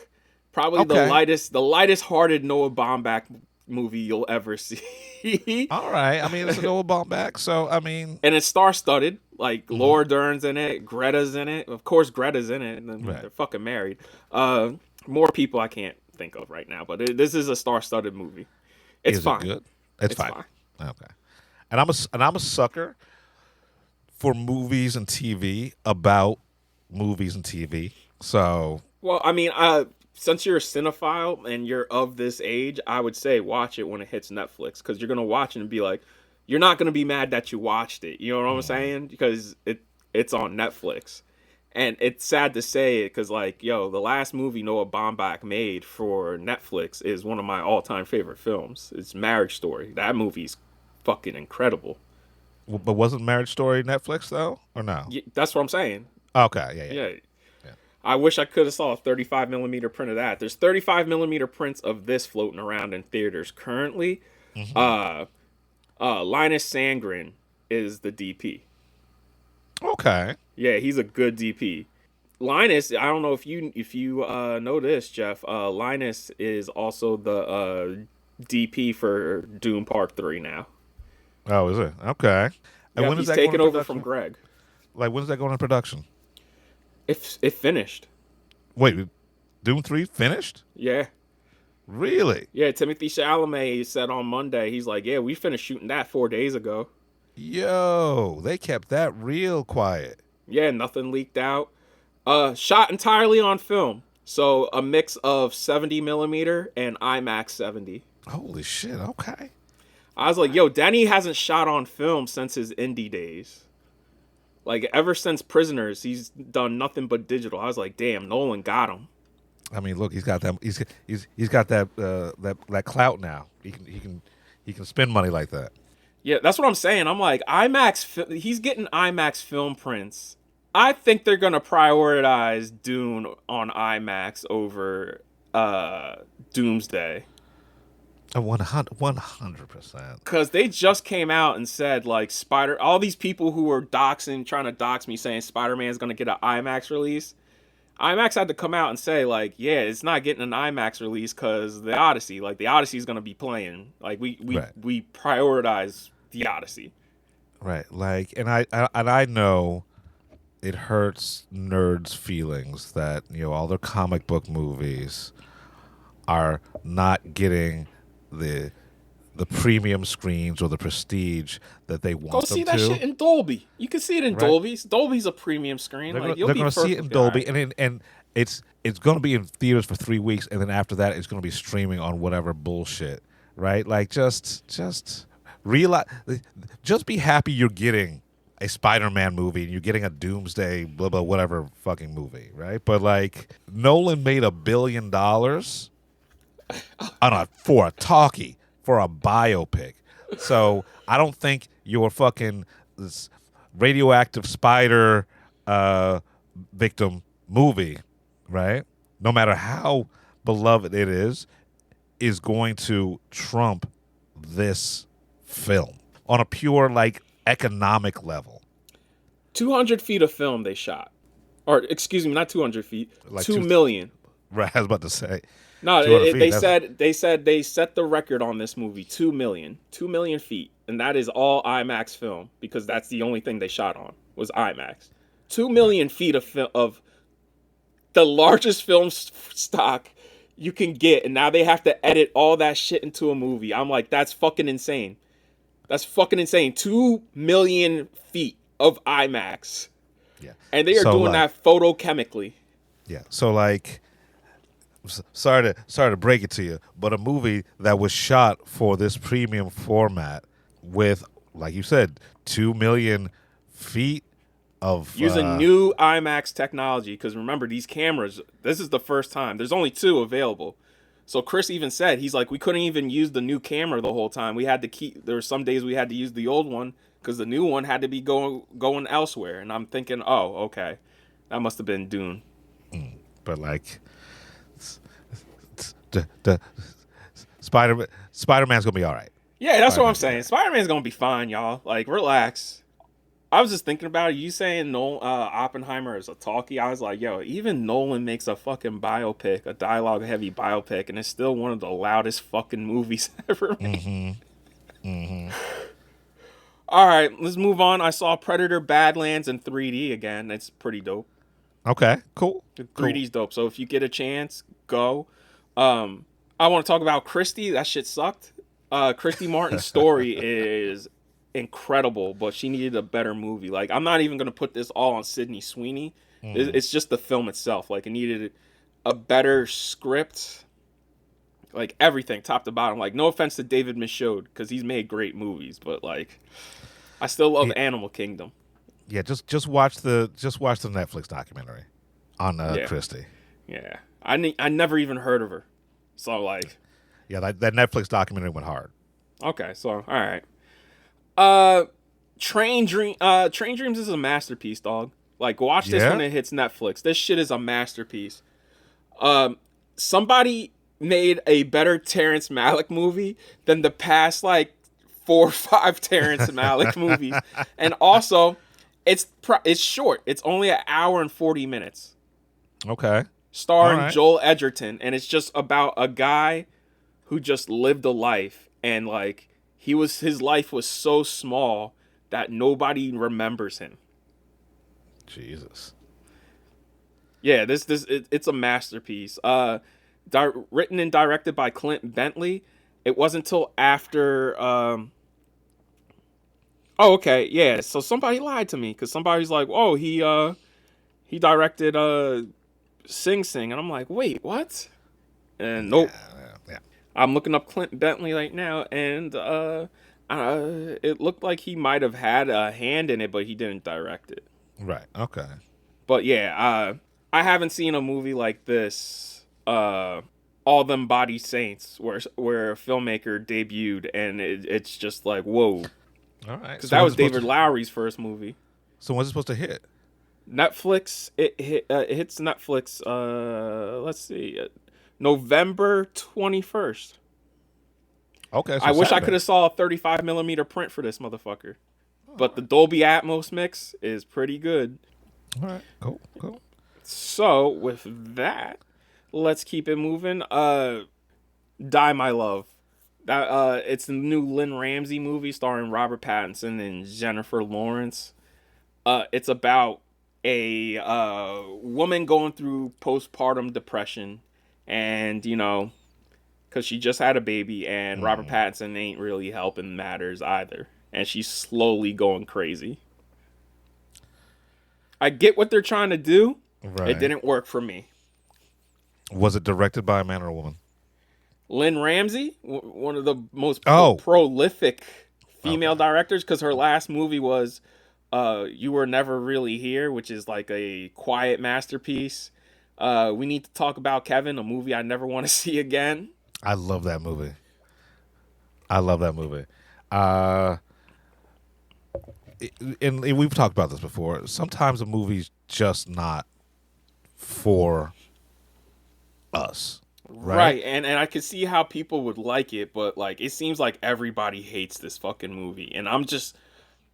Speaker 7: Probably the lightest hearted Noah Baumbach movie you'll ever see.
Speaker 8: All right. I mean, it's a Noah Baumbach, so I mean,
Speaker 7: and it's star-studded. Like, Laura Dern's in it, Greta's in it. Of course, Greta's in it, and then they're fucking married. More people I can't think of right now, but this is a star-studded movie. It's fine.
Speaker 8: It good? It's fine. Okay. And I'm a sucker for movies and TV about movies and TV. So,
Speaker 7: well, I mean, since you're a cinephile and you're of this age, I would say watch it when it hits Netflix, because you're gonna watch it and be like, you're not gonna be mad that you watched it. You know what I'm saying? Because it's on Netflix, and it's sad to say it because, like, yo, the last movie Noah Baumbach made for Netflix is one of my all-time favorite films. It's Marriage Story. That movie's fucking incredible.
Speaker 8: But wasn't Marriage Story Netflix though, or no?
Speaker 7: Yeah, that's what I'm saying.
Speaker 8: Okay, yeah.
Speaker 7: I wish I could have saw a 35 millimeter print of that. There's 35 millimeter prints of this floating around in theaters currently. Linus Sandgren is the DP.
Speaker 8: Okay.
Speaker 7: Yeah, he's a good DP. Linus, I don't know if you know this, Jeff. Linus is also the DP for Doom Part 3 now.
Speaker 8: Oh, is it? Okay. And
Speaker 7: Yeah,
Speaker 8: when is
Speaker 7: he's
Speaker 8: that
Speaker 7: taking
Speaker 8: going
Speaker 7: over from Greg.
Speaker 8: Like, when is that going into production?
Speaker 7: It finished.
Speaker 8: Wait, Doom 3 finished?
Speaker 7: Yeah.
Speaker 8: Really?
Speaker 7: Yeah, Timothy Chalamet said on Monday, he's like, yeah, we finished shooting that 4 days ago.
Speaker 8: Yo, they kept that real quiet.
Speaker 7: Yeah, nothing leaked out. Shot entirely on film. So a mix of 70 millimeter and IMAX 70.
Speaker 8: Holy shit, okay.
Speaker 7: I was like, yo, Denny hasn't shot on film since his indie days. Like, ever since Prisoners, he's done nothing but digital. I was like, damn, Nolan got him.
Speaker 8: I mean, look, he's got that. He's got that that clout now. He can spend money like that.
Speaker 7: Yeah, that's what I'm saying. I'm like, IMAX. He's getting IMAX film prints. I think they're gonna prioritize Dune on IMAX over Doomsday.
Speaker 8: 100%.
Speaker 7: Because they just came out and said, like, all these people who were trying to dox me saying Spider-Man's going to get an IMAX release. IMAX had to come out and say, like, yeah, it's not getting an IMAX release because the Odyssey is going to be playing. Like, we prioritize the Odyssey.
Speaker 8: Right. Like, and I know it hurts nerds' feelings that, you know, all their comic book movies are not getting the premium screens or the prestige that they want.
Speaker 7: Go see that shit in Dolby. You can see it in Dolby. Dolby's a premium screen.
Speaker 8: They're going to see it in Dolby, and it's going to be in theaters for 3 weeks, and then after that, it's going to be streaming on whatever bullshit, right? Like, just realize, just be happy you're getting a Spider-Man movie and you're getting a Doomsday, blah blah, whatever fucking movie, right? But like, Nolan made $1 billion. For a talkie, for a biopic. So I don't think your fucking this radioactive spider victim movie, right? No matter how beloved it is going to trump this film on a pure, like, economic level.
Speaker 7: 200 feet of film they shot. Or, excuse me, not 200 feet.
Speaker 8: Like
Speaker 7: 2 million.
Speaker 8: Right, I was about to say.
Speaker 7: No, they said they set the record on this movie, 2 million. 2 million feet. And that is all IMAX film because that's the only thing they shot on was IMAX. 2 million feet of the largest film stock you can get. And now they have to edit all that shit into a movie. I'm like, that's fucking insane. That's fucking insane. 2 million feet of IMAX.
Speaker 8: Yeah.
Speaker 7: And they are doing that photochemically.
Speaker 8: Yeah. So, like, sorry to break it to you, but a movie that was shot for this premium format with, like you said, 2 million feet of
Speaker 7: using new IMAX technology. Because remember, these cameras, this is the first time. There's only 2 available. So Chris even said, he's like, we couldn't even use the new camera the whole time. We had to there were some days we had to use the old one because the new one had to be going elsewhere. And I'm thinking, oh, okay, that must have been Dune.
Speaker 8: But like, Spider-Man's gonna be all right.
Speaker 7: Yeah, that's what I'm saying. Spider-Man's gonna be fine, y'all. Like, relax. I was just thinking about it. You saying Oppenheimer is a talkie. I was like, yo, even Nolan makes a fucking biopic, a dialogue-heavy biopic, and it's still one of the loudest fucking movies ever made. All right, let's move on. I saw Predator Badlands in 3D again. It's pretty dope.
Speaker 8: Okay, cool.
Speaker 7: 3D's dope. So if you get a chance, go. I want to talk about Christy. That shit sucked. Christy Martin's story is incredible, but she needed a better movie. Like, I'm not even going to put this all on Sydney Sweeney. It's just the film itself. Like, it needed a better script. Like, everything, top to bottom. Like, no offense to David Michôd, because he's made great movies, but, like, I still love Animal Kingdom.
Speaker 8: Yeah, just watch the Netflix documentary on Christy.
Speaker 7: Yeah. I never even heard of her. So, like...
Speaker 8: Yeah, that Netflix documentary went hard.
Speaker 7: Okay, so, all right. Train Dreams is a masterpiece, dog. Like, watch this
Speaker 8: Yeah?
Speaker 7: when it hits Netflix. This shit is a masterpiece. Somebody made a better Terrence Malick movie than the past like 4 or 5 Terrence Malick movies. And also, it's short. It's only an hour and 40 minutes.
Speaker 8: Okay.
Speaker 7: Starring
Speaker 8: All right.
Speaker 7: Joel Edgerton, and it's just about a guy who just lived a life, and like his life was so small that nobody remembers him.
Speaker 8: Jesus.
Speaker 7: Yeah, it's a masterpiece. Written and directed by Clint Bentley. It wasn't until after. Oh, okay, yeah. So somebody lied to me because somebody's like, "Oh, he directed Sing Sing," and I'm like, "Wait, what?" And nope.
Speaker 8: Yeah.
Speaker 7: I'm looking up Clint Bentley right now, and it looked like he might have had a hand in it, but he didn't direct it.
Speaker 8: Right. Okay.
Speaker 7: But yeah, I haven't seen a movie like this, All Them Body Saints, where a filmmaker debuted, and it's just like, whoa.
Speaker 8: All right.
Speaker 7: Because that was David Lowery's first movie.
Speaker 8: So when's it supposed to hit?
Speaker 7: Netflix, it hits Netflix, let's see, November 21st.
Speaker 8: Okay. So
Speaker 7: I wish I
Speaker 8: Saturday.
Speaker 7: could have saw a 35 millimeter print for this motherfucker. But the Dolby Atmos mix is pretty good.
Speaker 8: All right. Cool.
Speaker 7: So with that, let's keep it moving. Die My Love. That it's the new Lynn Ramsey movie starring Robert Pattinson and Jennifer Lawrence. It's about a woman going through postpartum depression, and because she just had a baby, and Robert Pattinson ain't really helping matters either, and she's slowly going crazy. I get what they're trying to do.
Speaker 8: Right.
Speaker 7: It didn't work for me.
Speaker 8: Was it directed by a man or a woman?
Speaker 7: Lynn Ramsey, one of the most
Speaker 8: Oh.
Speaker 7: prolific female directors, because her last movie was You Were Never Really Here, which is like a quiet masterpiece. We Need to Talk About Kevin, a movie I never want to see again.
Speaker 8: I love that movie. And we've talked about this before. Sometimes a movie's just not for us. Right.
Speaker 7: And I could see how people would like it, but like it seems like everybody hates this fucking movie. And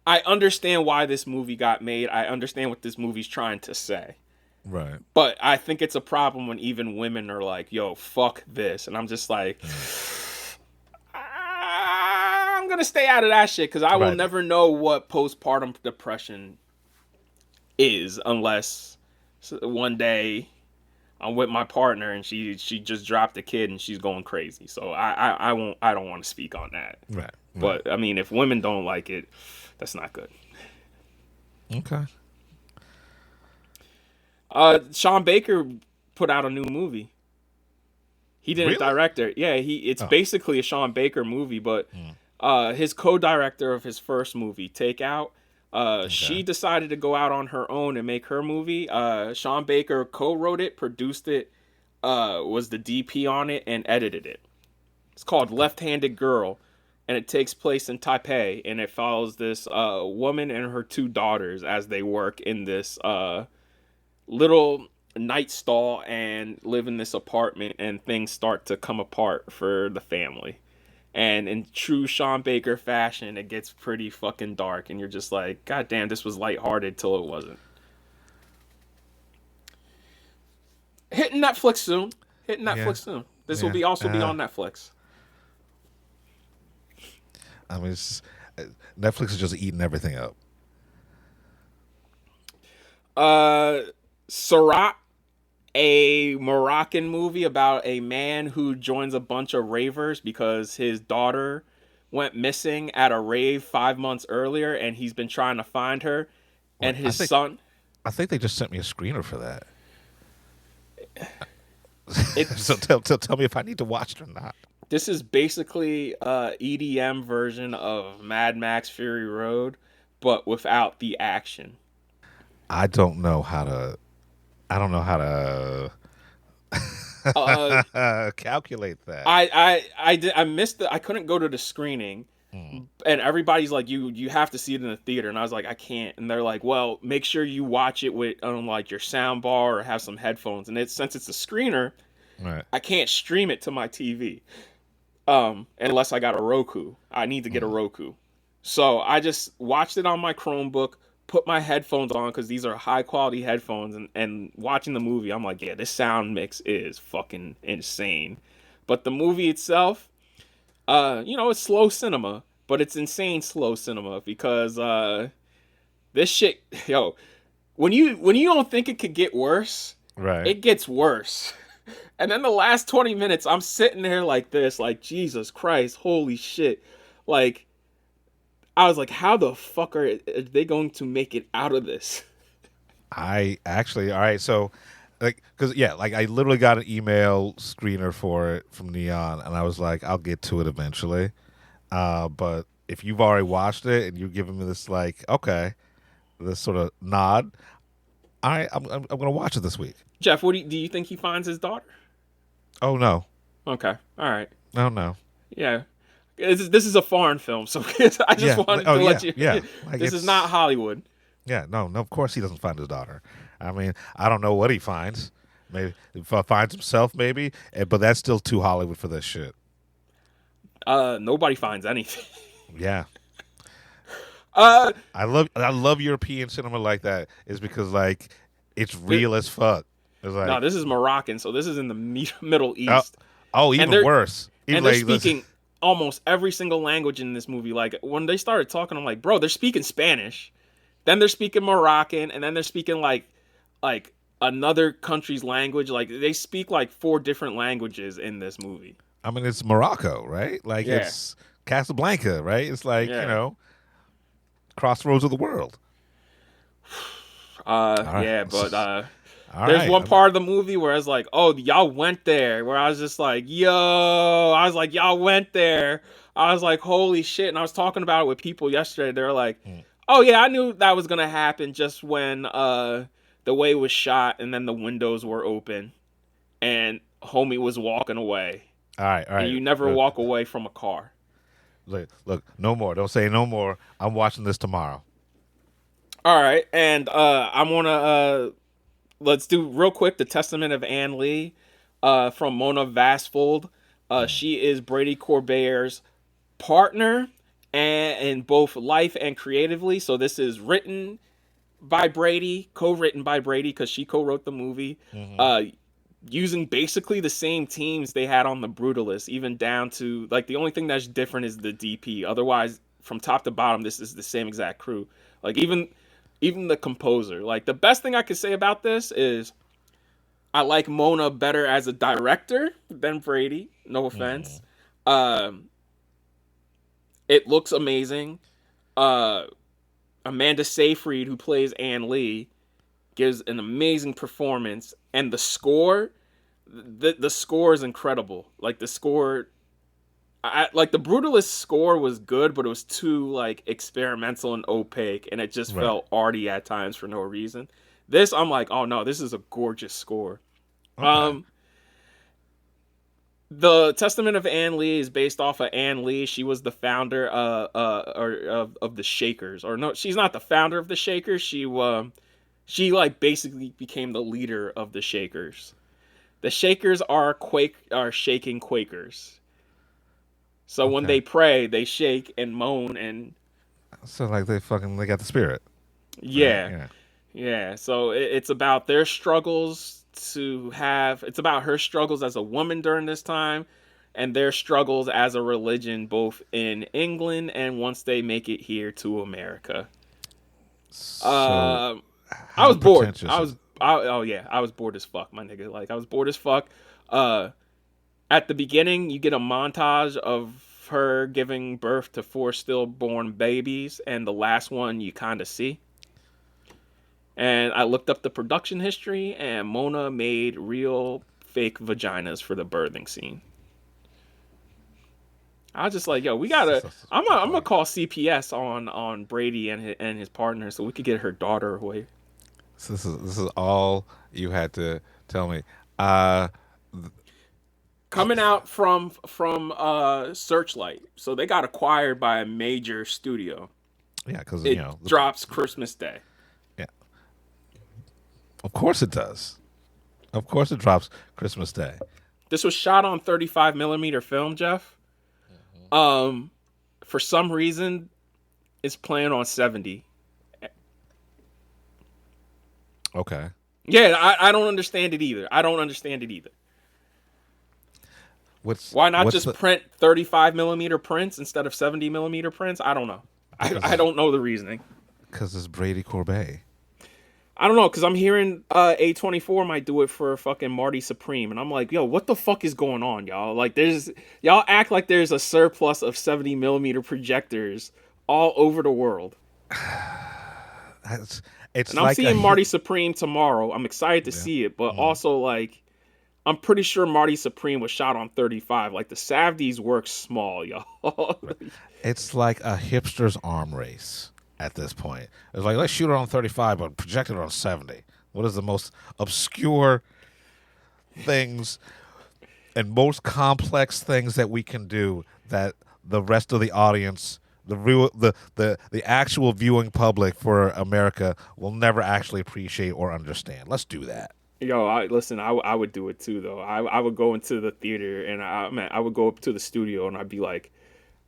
Speaker 7: I understand why this movie got made. I understand what this movie's trying to say.
Speaker 8: Right.
Speaker 7: But I think it's a problem when even women are like, yo, fuck this. And I'm just like, I'm going to stay out of that shit because I will never know what postpartum depression is unless one day I'm with my partner and she just dropped a kid and she's going crazy. So I don't want to speak on that.
Speaker 8: Right.
Speaker 7: But I mean, if women don't like it, that's not good.
Speaker 8: Okay.
Speaker 7: Sean Baker put out a new movie. He didn't direct it. Yeah, it's basically a Sean Baker movie, but his co-director of his first movie, Takeout, she decided to go out on her own and make her movie. Sean Baker co-wrote it, produced it, was the DP on it, and edited it. It's called Left-Handed Girl, and it takes place in Taipei, and it follows this woman and her 2 daughters as they work in this little night stall and live in this apartment, and things start to come apart for the family. And in true Sean Baker fashion, it gets pretty fucking dark, and you're just like, God damn, this was lighthearted till it wasn't. Hitting Netflix soon. This will be also be on Netflix.
Speaker 8: I mean, Netflix is just eating everything up.
Speaker 7: SIRAT, a Moroccan movie about a man who joins a bunch of ravers because his daughter went missing at a rave 5 months earlier, and he's been trying to find her. And his son.
Speaker 8: I think they just sent me a screener for that. So tell me if I need to watch it or not.
Speaker 7: This is basically EDM version of Mad Max Fury Road, but without the action.
Speaker 8: I don't know how to calculate that.
Speaker 7: I missed I couldn't go to the screening. And everybody's like, you have to see it in the theater. And I was like, I can't. And they're like, well, make sure you watch it with like your sound bar or have some headphones. And since it's a screener,
Speaker 8: Right.
Speaker 7: I can't stream it to my TV. Unless I got a Roku. I need to get a Roku. So I just watched it on my Chromebook, put my headphones on because these are high quality headphones, and watching the movie, I'm like, yeah, this sound mix is fucking insane. But the movie itself, it's slow cinema, but it's insane slow cinema because this shit, when you don't think it could get worse,
Speaker 8: Right.
Speaker 7: it gets worse. And then the last 20 minutes, I'm sitting there like this, like, Jesus Christ, holy shit. Like, I was like, how the fuck are they going to make it out of this?
Speaker 8: I actually, all right, so, like, because, I literally got an email screener for it from Neon, and I was like, I'll get to it eventually. But if you've already watched it and you're giving me this, like, okay, this sort of nod, I'm going to watch it this week.
Speaker 7: Jeff, what do you think he finds his daughter?
Speaker 8: Oh, no.
Speaker 7: Okay, all right.
Speaker 8: Oh, no.
Speaker 7: Yeah. This is a foreign film, so I just wanted to let you...
Speaker 8: Yeah. Like,
Speaker 7: this is not Hollywood.
Speaker 8: Yeah, no, of course he doesn't find his daughter. I mean, I don't know what he finds. Maybe if he finds himself, maybe, but that's still too Hollywood for this shit.
Speaker 7: Nobody finds anything.
Speaker 8: Yeah. I love European cinema like that. Is because like it's real as fuck. It's like,
Speaker 7: no, this is Moroccan, so this is in the Middle East.
Speaker 8: Even worse.
Speaker 7: And they're speaking almost every single language in this movie. Like when they started talking, I'm like, bro, they're speaking Spanish, then they're speaking Moroccan, and then they're speaking like another country's language. Like they speak like 4 different languages in this movie.
Speaker 8: I mean, it's Morocco, right? Like it's Casablanca, right? It's like crossroads of the world.
Speaker 7: Yeah, but there's one part of the movie where I was like, oh, y'all went there. Where I was just like, y'all went there. I was like, holy shit. And I was talking about it with people yesterday. They were like, oh, yeah, I knew that was going to happen just when the way it was shot and then the windows were open and homie was walking away.
Speaker 8: All right.
Speaker 7: And you never walk away from a car.
Speaker 8: Look, no more. Don't say no more. I'm watching this tomorrow.
Speaker 7: All right. And I'm going to... let's do real quick the Testament of Anne Lee from Mona Vastfold. She is Brady Corbair's partner in both life and creatively. So this is written by Brady, co-written by Brady because she co-wrote the movie, using basically the same teams they had on The Brutalist, even down to like the only thing that's different is the DP. Otherwise, from top to bottom, this is the same exact crew. Like even the composer. Like the best thing I could say about this is I like Mona better as a director than Brady. No offense. It looks amazing. Amanda Seyfried, who plays Anne Lee, gives an amazing performance, and the score, the score is incredible. Like the score, like the Brutalist score was good, but it was too like experimental and opaque, and it just felt arty at times for no reason. This, I'm like, oh no, this is a gorgeous score. Okay. The Testament of Anne Lee is based off of Anne Lee. She was the founder of the Shakers, or no, she's not the founder of the Shakers. She like basically became the leader of the Shakers. The Shakers are shaking Quakers. So when they pray, they shake and moan and.
Speaker 8: So like they got the spirit.
Speaker 7: Yeah. So it's about their struggles it's about her struggles as a woman during this time and their struggles as a religion, both in England and once they make it here to America. So, I was bored. I was bored as fuck, my nigga. Like I was bored as fuck. At the beginning, you get a montage of her giving birth to 4 stillborn babies, and the last one you kind of see. And I looked up the production history, and Mona made real fake vaginas for the birthing scene. I was just like, yo, we gotta. I'm gonna call CPS on Brady and his partner so we could get her daughter away.
Speaker 8: So this is all you had to tell me.
Speaker 7: coming out from Searchlight. So they got acquired by a major studio.
Speaker 8: Yeah, because
Speaker 7: It drops Christmas Day.
Speaker 8: Yeah. Of course it does. Of course it drops Christmas Day.
Speaker 7: This was shot on 35 millimeter film, Jeff. For some reason, it's playing on 70.
Speaker 8: Okay.
Speaker 7: Yeah, I don't understand it either. Why not just print 35 millimeter prints instead of 70 millimeter prints? I don't know. I don't know the reasoning.
Speaker 8: Because it's Brady Corbet.
Speaker 7: I don't know, because I'm hearing A24 might do it for fucking Marty Supreme. And I'm like, yo, what the fuck is going on, y'all? Like, y'all act like there's a surplus of 70 millimeter projectors all over the world.
Speaker 8: And
Speaker 7: I'm seeing Marty Supreme tomorrow. I'm excited to see it, but also, like, I'm pretty sure Marty Supreme was shot on 35. Like, the Savdies work small, y'all.
Speaker 8: It's like a hipster's arm race at this point. It's like, let's shoot it on 35, but project it on 70. What is the most obscure things and most complex things that we can do that the rest of the audience, the actual viewing public for America will never actually appreciate or understand? Let's do that.
Speaker 7: Yo, I would do it too, though. I would go into the theater and I would go up to the studio and I'd be like,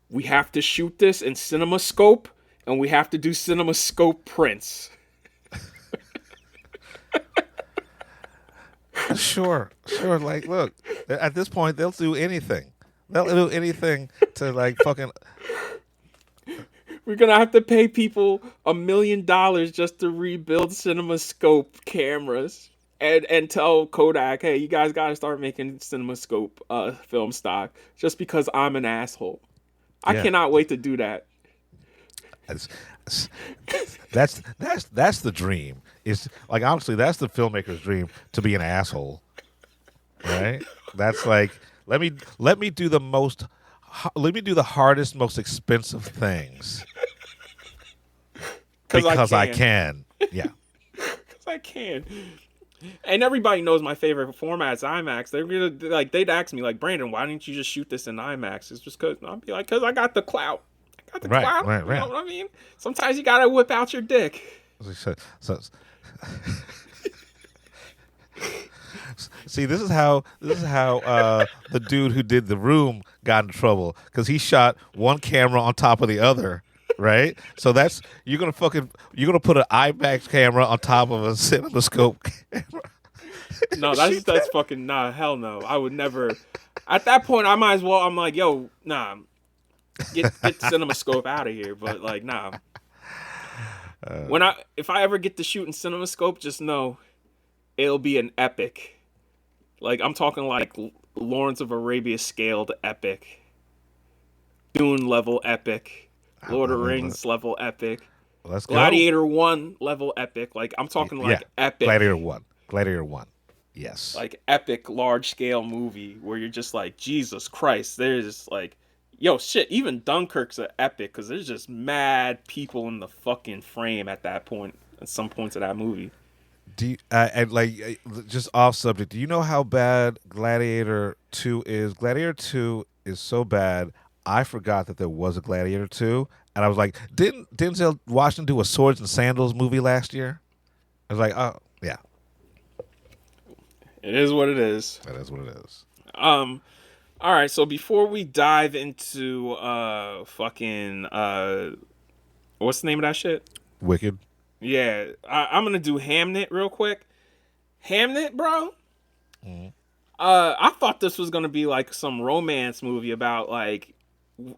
Speaker 7: we have to shoot this in CinemaScope and we have to do CinemaScope prints.
Speaker 8: Sure. Like, look, at this point, they'll do anything. They'll do anything to, like, fucking...
Speaker 7: We're going to have to pay people $1 million just to rebuild CinemaScope cameras and tell Kodak, hey, you guys got to start making CinemaScope film stock just because I'm an asshole. I cannot wait to do that.
Speaker 8: That's the dream. It's like, honestly, that's the filmmaker's dream, to be an asshole, right? That's like, let me do the hardest, most expensive things because I can. Yeah,
Speaker 7: because I can. And everybody knows my favorite format's IMAX. They'd ask me like, Brandon, why didn't you just shoot this in IMAX? It's just because I'd be like, because I got the clout.
Speaker 8: Right.
Speaker 7: You know what I mean? Sometimes you gotta whip out your dick.
Speaker 8: See, this is how the dude who did The Room got in trouble, because he shot one camera on top of the other, right? So that's you're gonna put an IMAX camera on top of a CinemaScope camera.
Speaker 7: No, that's fucking nah. Hell no. I would never. At that point, I might as well. I'm like, yo, nah. Get CinemaScope out of here. But like, nah. If I ever get to shoot in CinemaScope, just know it'll be an epic. Like, I'm talking like Lawrence of Arabia scaled epic, Dune level epic, Lord of the Rings level epic,
Speaker 8: Let's go.
Speaker 7: Gladiator 1 level epic. Like, I'm talking like epic.
Speaker 8: Gladiator 1. Yes.
Speaker 7: Like epic large scale movie where you're just like, Jesus Christ, there's like, yo, shit, even Dunkirk's an epic because there's just mad people in the fucking frame at that point, at some points of that movie.
Speaker 8: Do you, just off subject, do you know how bad Gladiator 2 is? Gladiator 2 is so bad, I forgot that there was a Gladiator 2, and I was like, didn't Denzel Washington do a Swords and Sandals movie last year? I was like, oh, yeah.
Speaker 7: It is what it is.
Speaker 8: That is what it is.
Speaker 7: All right, so before we dive into what's the name of that shit?
Speaker 8: Wicked.
Speaker 7: Yeah, I'm gonna do HAMNET real quick. HAMNET, bro.
Speaker 8: Mm-hmm.
Speaker 7: I thought this was gonna be like some romance movie about like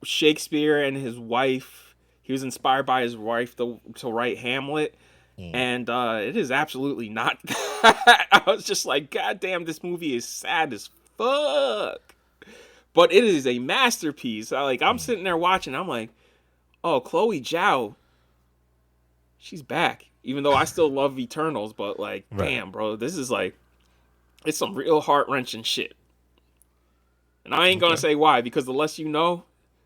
Speaker 7: Shakespeare and his wife. He was inspired by his wife to write Hamlet, and it is absolutely not that. I was just like, God damn, this movie is sad as fuck. But it is a masterpiece. I'm sitting there watching. I'm like, oh, Chloe Zhao, she's back. Even though I still love Eternals, but like, damn, bro, this is like, it's some real heart-wrenching shit. And I ain't gonna say why, because the less you know,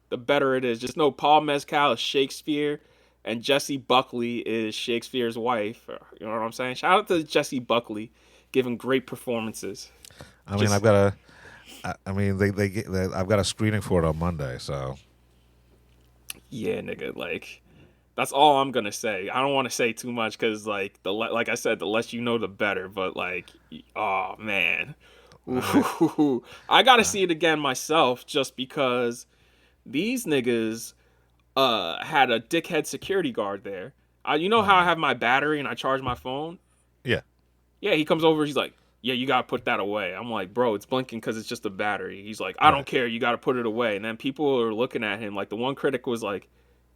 Speaker 7: the better it is. Just know Paul Mescal is Shakespeare, and Jessie Buckley is Shakespeare's wife. You know what I'm saying? Shout out to Jessie Buckley, giving great performances.
Speaker 8: I mean, I've got I mean, I've got a screening for it on Monday, so.
Speaker 7: Yeah, nigga, like that's all I'm gonna say. I don't want to say too much because, like, like I said, the less you know, the better. But like, oh man, ooh, I gotta see it again myself just because these niggas had a dickhead security guard there. You know how I have my battery and I charge my phone?
Speaker 8: Yeah.
Speaker 7: Yeah, he comes over. He's like, yeah, you gotta put that away. I'm like, bro, it's blinking because it's just a battery. He's like, I don't care. You gotta put it away. And then people are looking at him like the one critic was like,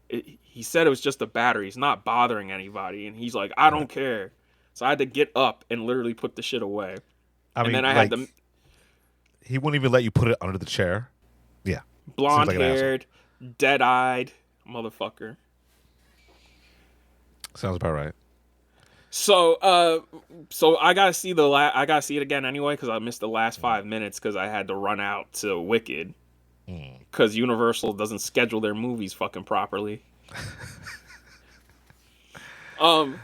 Speaker 7: he said it was just a battery. It's not bothering anybody. And he's like, I don't care. So I had to get up and literally put the shit away.
Speaker 8: I mean,
Speaker 7: then I
Speaker 8: like,
Speaker 7: had to.
Speaker 8: He wouldn't even let you put it under the chair. Yeah.
Speaker 7: Blonde haired, dead eyed motherfucker.
Speaker 8: Sounds about right.
Speaker 7: So I gotta see I gotta see it again anyway because I missed the last 5 minutes because I had to run out to Wicked because Universal doesn't schedule their movies fucking properly. Look,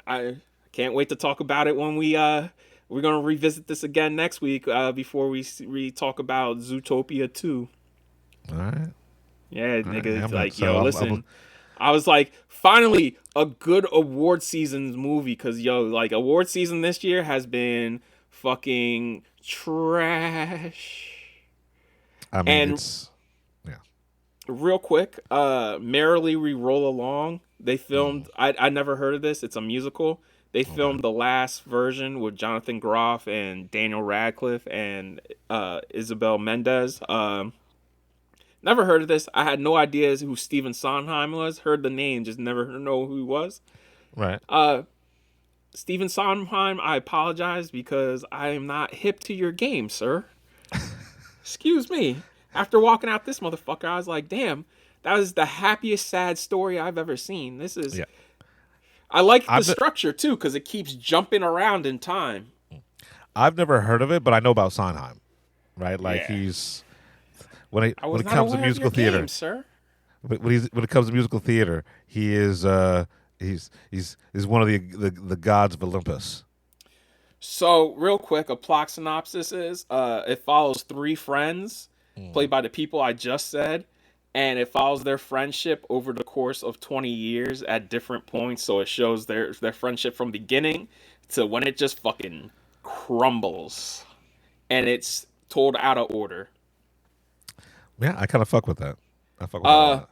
Speaker 7: I can't wait to talk about it when we're gonna revisit this again next week before we talk about Zootopia 2.
Speaker 8: All right.
Speaker 7: Yeah, nigga,
Speaker 8: right,
Speaker 7: like,
Speaker 8: so
Speaker 7: yo, listen. I was like, finally, a good award season movie, because, yo, like, award season this year has been fucking trash.
Speaker 8: I mean, it's... Yeah.
Speaker 7: Real quick, Merrily We Roll Along, they filmed... I never heard of this. It's a musical. They filmed the last version with Jonathan Groff and Daniel Radcliffe and Isabel Mendez. Never heard of this. I had no idea who Stephen Sondheim was. Heard the name, just never know who he was.
Speaker 8: Right.
Speaker 7: Stephen Sondheim, I apologize because I am not hip to your game, sir. Excuse me. After walking out this motherfucker, I was like, damn, that was the happiest sad story I've ever seen. This is... Yeah. I like the structure, too, because it keeps jumping around in time.
Speaker 8: I've never heard of it, but I know about Sondheim, right? Like, he's... When it comes to musical theater,
Speaker 7: game, sir.
Speaker 8: When it comes to musical theater, he is he's one of the gods of Olympus.
Speaker 7: So real quick, a plot synopsis is it follows 3 friends played by the people I just said, and it follows their friendship over the course of 20 years at different points. So it shows their friendship from beginning to when it just fucking crumbles, and it's told out of order.
Speaker 8: Yeah, I kind of fuck with that. I fuck with that.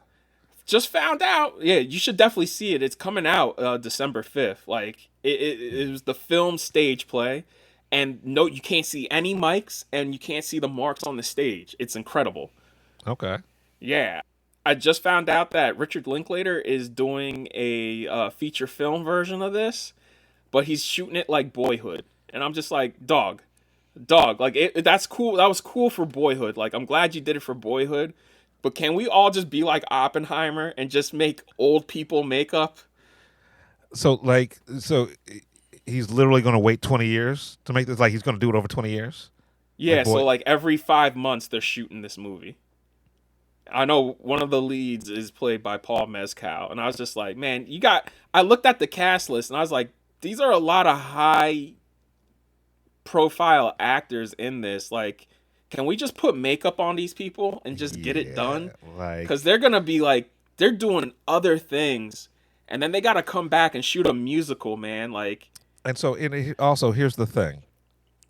Speaker 7: Just found out. Yeah, you should definitely see it. It's coming out December 5th. Like, it was the film stage play. And no, you can't see any mics, and you can't see the marks on the stage. It's incredible.
Speaker 8: Okay.
Speaker 7: Yeah. I just found out that Richard Linklater is doing a feature film version of this, but he's shooting it like Boyhood. And I'm just like, dog, like, that's cool. That was cool for Boyhood. Like, I'm glad you did it for Boyhood, but can we all just be like Oppenheimer and just make old people makeup?
Speaker 8: So he's literally going to wait 20 years to make this. Like, he's going to do it over 20 years.
Speaker 7: Yeah. So like every 5 months they're shooting this movie. I know one of the leads is played by Paul Mescal, and I was just like, man, I looked at the cast list and I was like, these are a lot of high profile actors in this. Like, can we just put makeup on these people and just get it done? Because they're gonna be like, they're doing other things, and then they gotta come back and shoot a musical, man. Like,
Speaker 8: and so also here's the thing,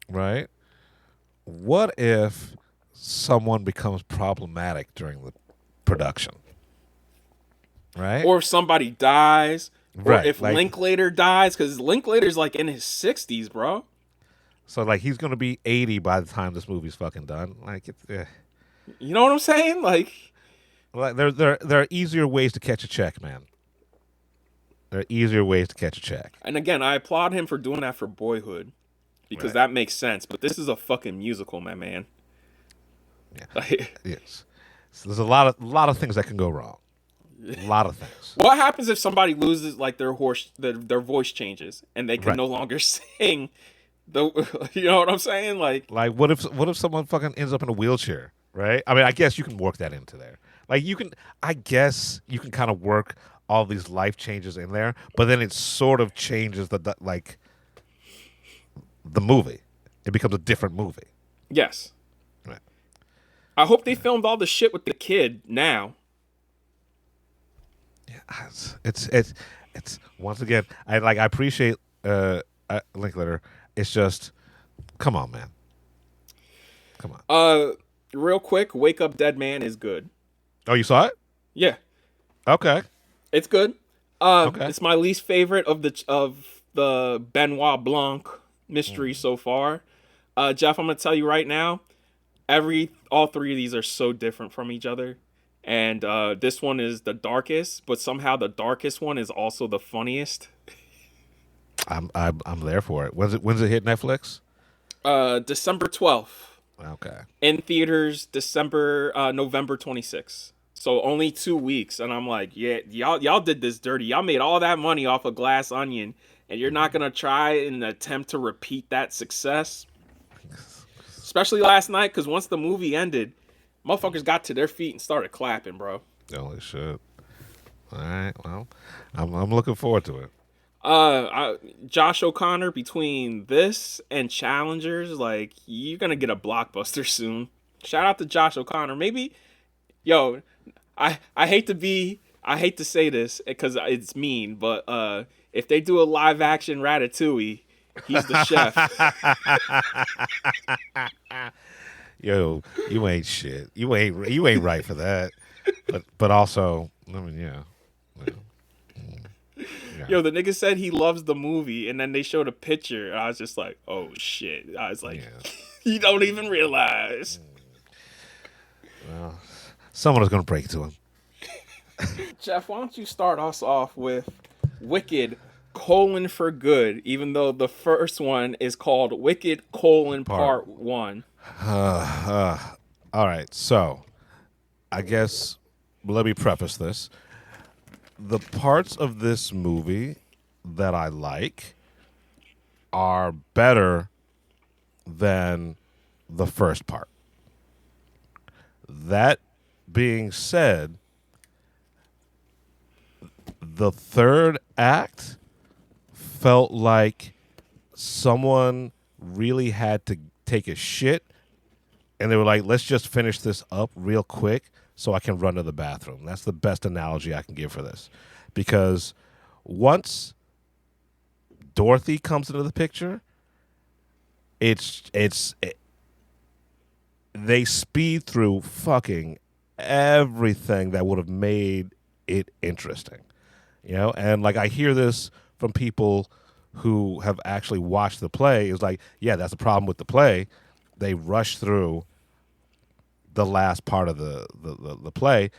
Speaker 8: right? What if someone becomes problematic during the production, right?
Speaker 7: Or if somebody dies,
Speaker 8: right?
Speaker 7: Or if Linklater dies, because Linklater's like in his 60s, bro.
Speaker 8: So, like, he's going to be 80 by the time this movie's fucking done. Like, it's...
Speaker 7: You know what I'm saying? Like...
Speaker 8: Well, there are easier ways to catch a check, man. There are easier ways to catch a check.
Speaker 7: And again, I applaud him for doing that for Boyhood. Because that makes sense. But this is a fucking musical, my man.
Speaker 8: Yeah. Yes. So there's a lot of things that can go wrong. A lot of things.
Speaker 7: What happens if somebody loses, like, their voice changes and they can no longer sing... You know what I'm saying? Like
Speaker 8: what if someone fucking ends up in a wheelchair, right? I mean, I guess you can work that into there. Like, I guess you can kind of work all these life changes in there, but then it sort of changes the movie. It becomes a different movie.
Speaker 7: Yes.
Speaker 8: Right.
Speaker 7: I hope they filmed all the shit with the kid now.
Speaker 8: Yeah, it's once again, I appreciate Linklater. It's just, come on, man. Come on.
Speaker 7: Real quick, Wake Up Dead Man is good.
Speaker 8: Oh, you saw it?
Speaker 7: Yeah,
Speaker 8: Okay.
Speaker 7: it's good.
Speaker 8: Okay.
Speaker 7: It's my least favorite of the Benoit Blanc mystery so far. Jeff, I'm gonna tell you right now, all three of these are so different from each other, and this one is the darkest, but somehow the darkest one is also the funniest.
Speaker 8: I'm there for it. When's it hit Netflix?
Speaker 7: December 12th.
Speaker 8: Okay.
Speaker 7: In theaters, November 26th. So only 2 weeks, and I'm like, yeah, y'all did this dirty. Y'all made all that money off of Glass Onion, and you're not gonna try and attempt to repeat that success. Especially last night, because once the movie ended, motherfuckers got to their feet and started clapping, bro.
Speaker 8: Holy shit! All right, well, I'm looking forward to it.
Speaker 7: Josh O'Connor, between this and Challengers, like, you're gonna get a blockbuster soon. Shout out to Josh O'Connor. Maybe, yo, I hate to say this because it's mean, but if they do a live action Ratatouille, he's the chef.
Speaker 8: Yo, you ain't shit. You ain't right for that. But also, I mean, yeah.
Speaker 7: Yo, the nigga said he loves the movie, and then they showed a picture, and I was just like, oh shit. I was like, you don't even realize.
Speaker 8: Well, someone is gonna break it to him.
Speaker 7: Jeff, why don't you start us off with Wicked: for Good, even though the first one is called Wicked: Part 1.
Speaker 8: All right, so I guess let me preface this. The parts of this movie that I like are better than the first part. That being said, the third act felt like someone really had to take a shit and they were like, let's just finish this up real quick so I can run to the bathroom. That's the best analogy I can give for this. Because once Dorothy comes into the picture, they speed through fucking everything that would have made it interesting. You know, and like I hear this from people who have actually watched the play. It's like, yeah, that's the problem with the play. They rush through the last part of the play.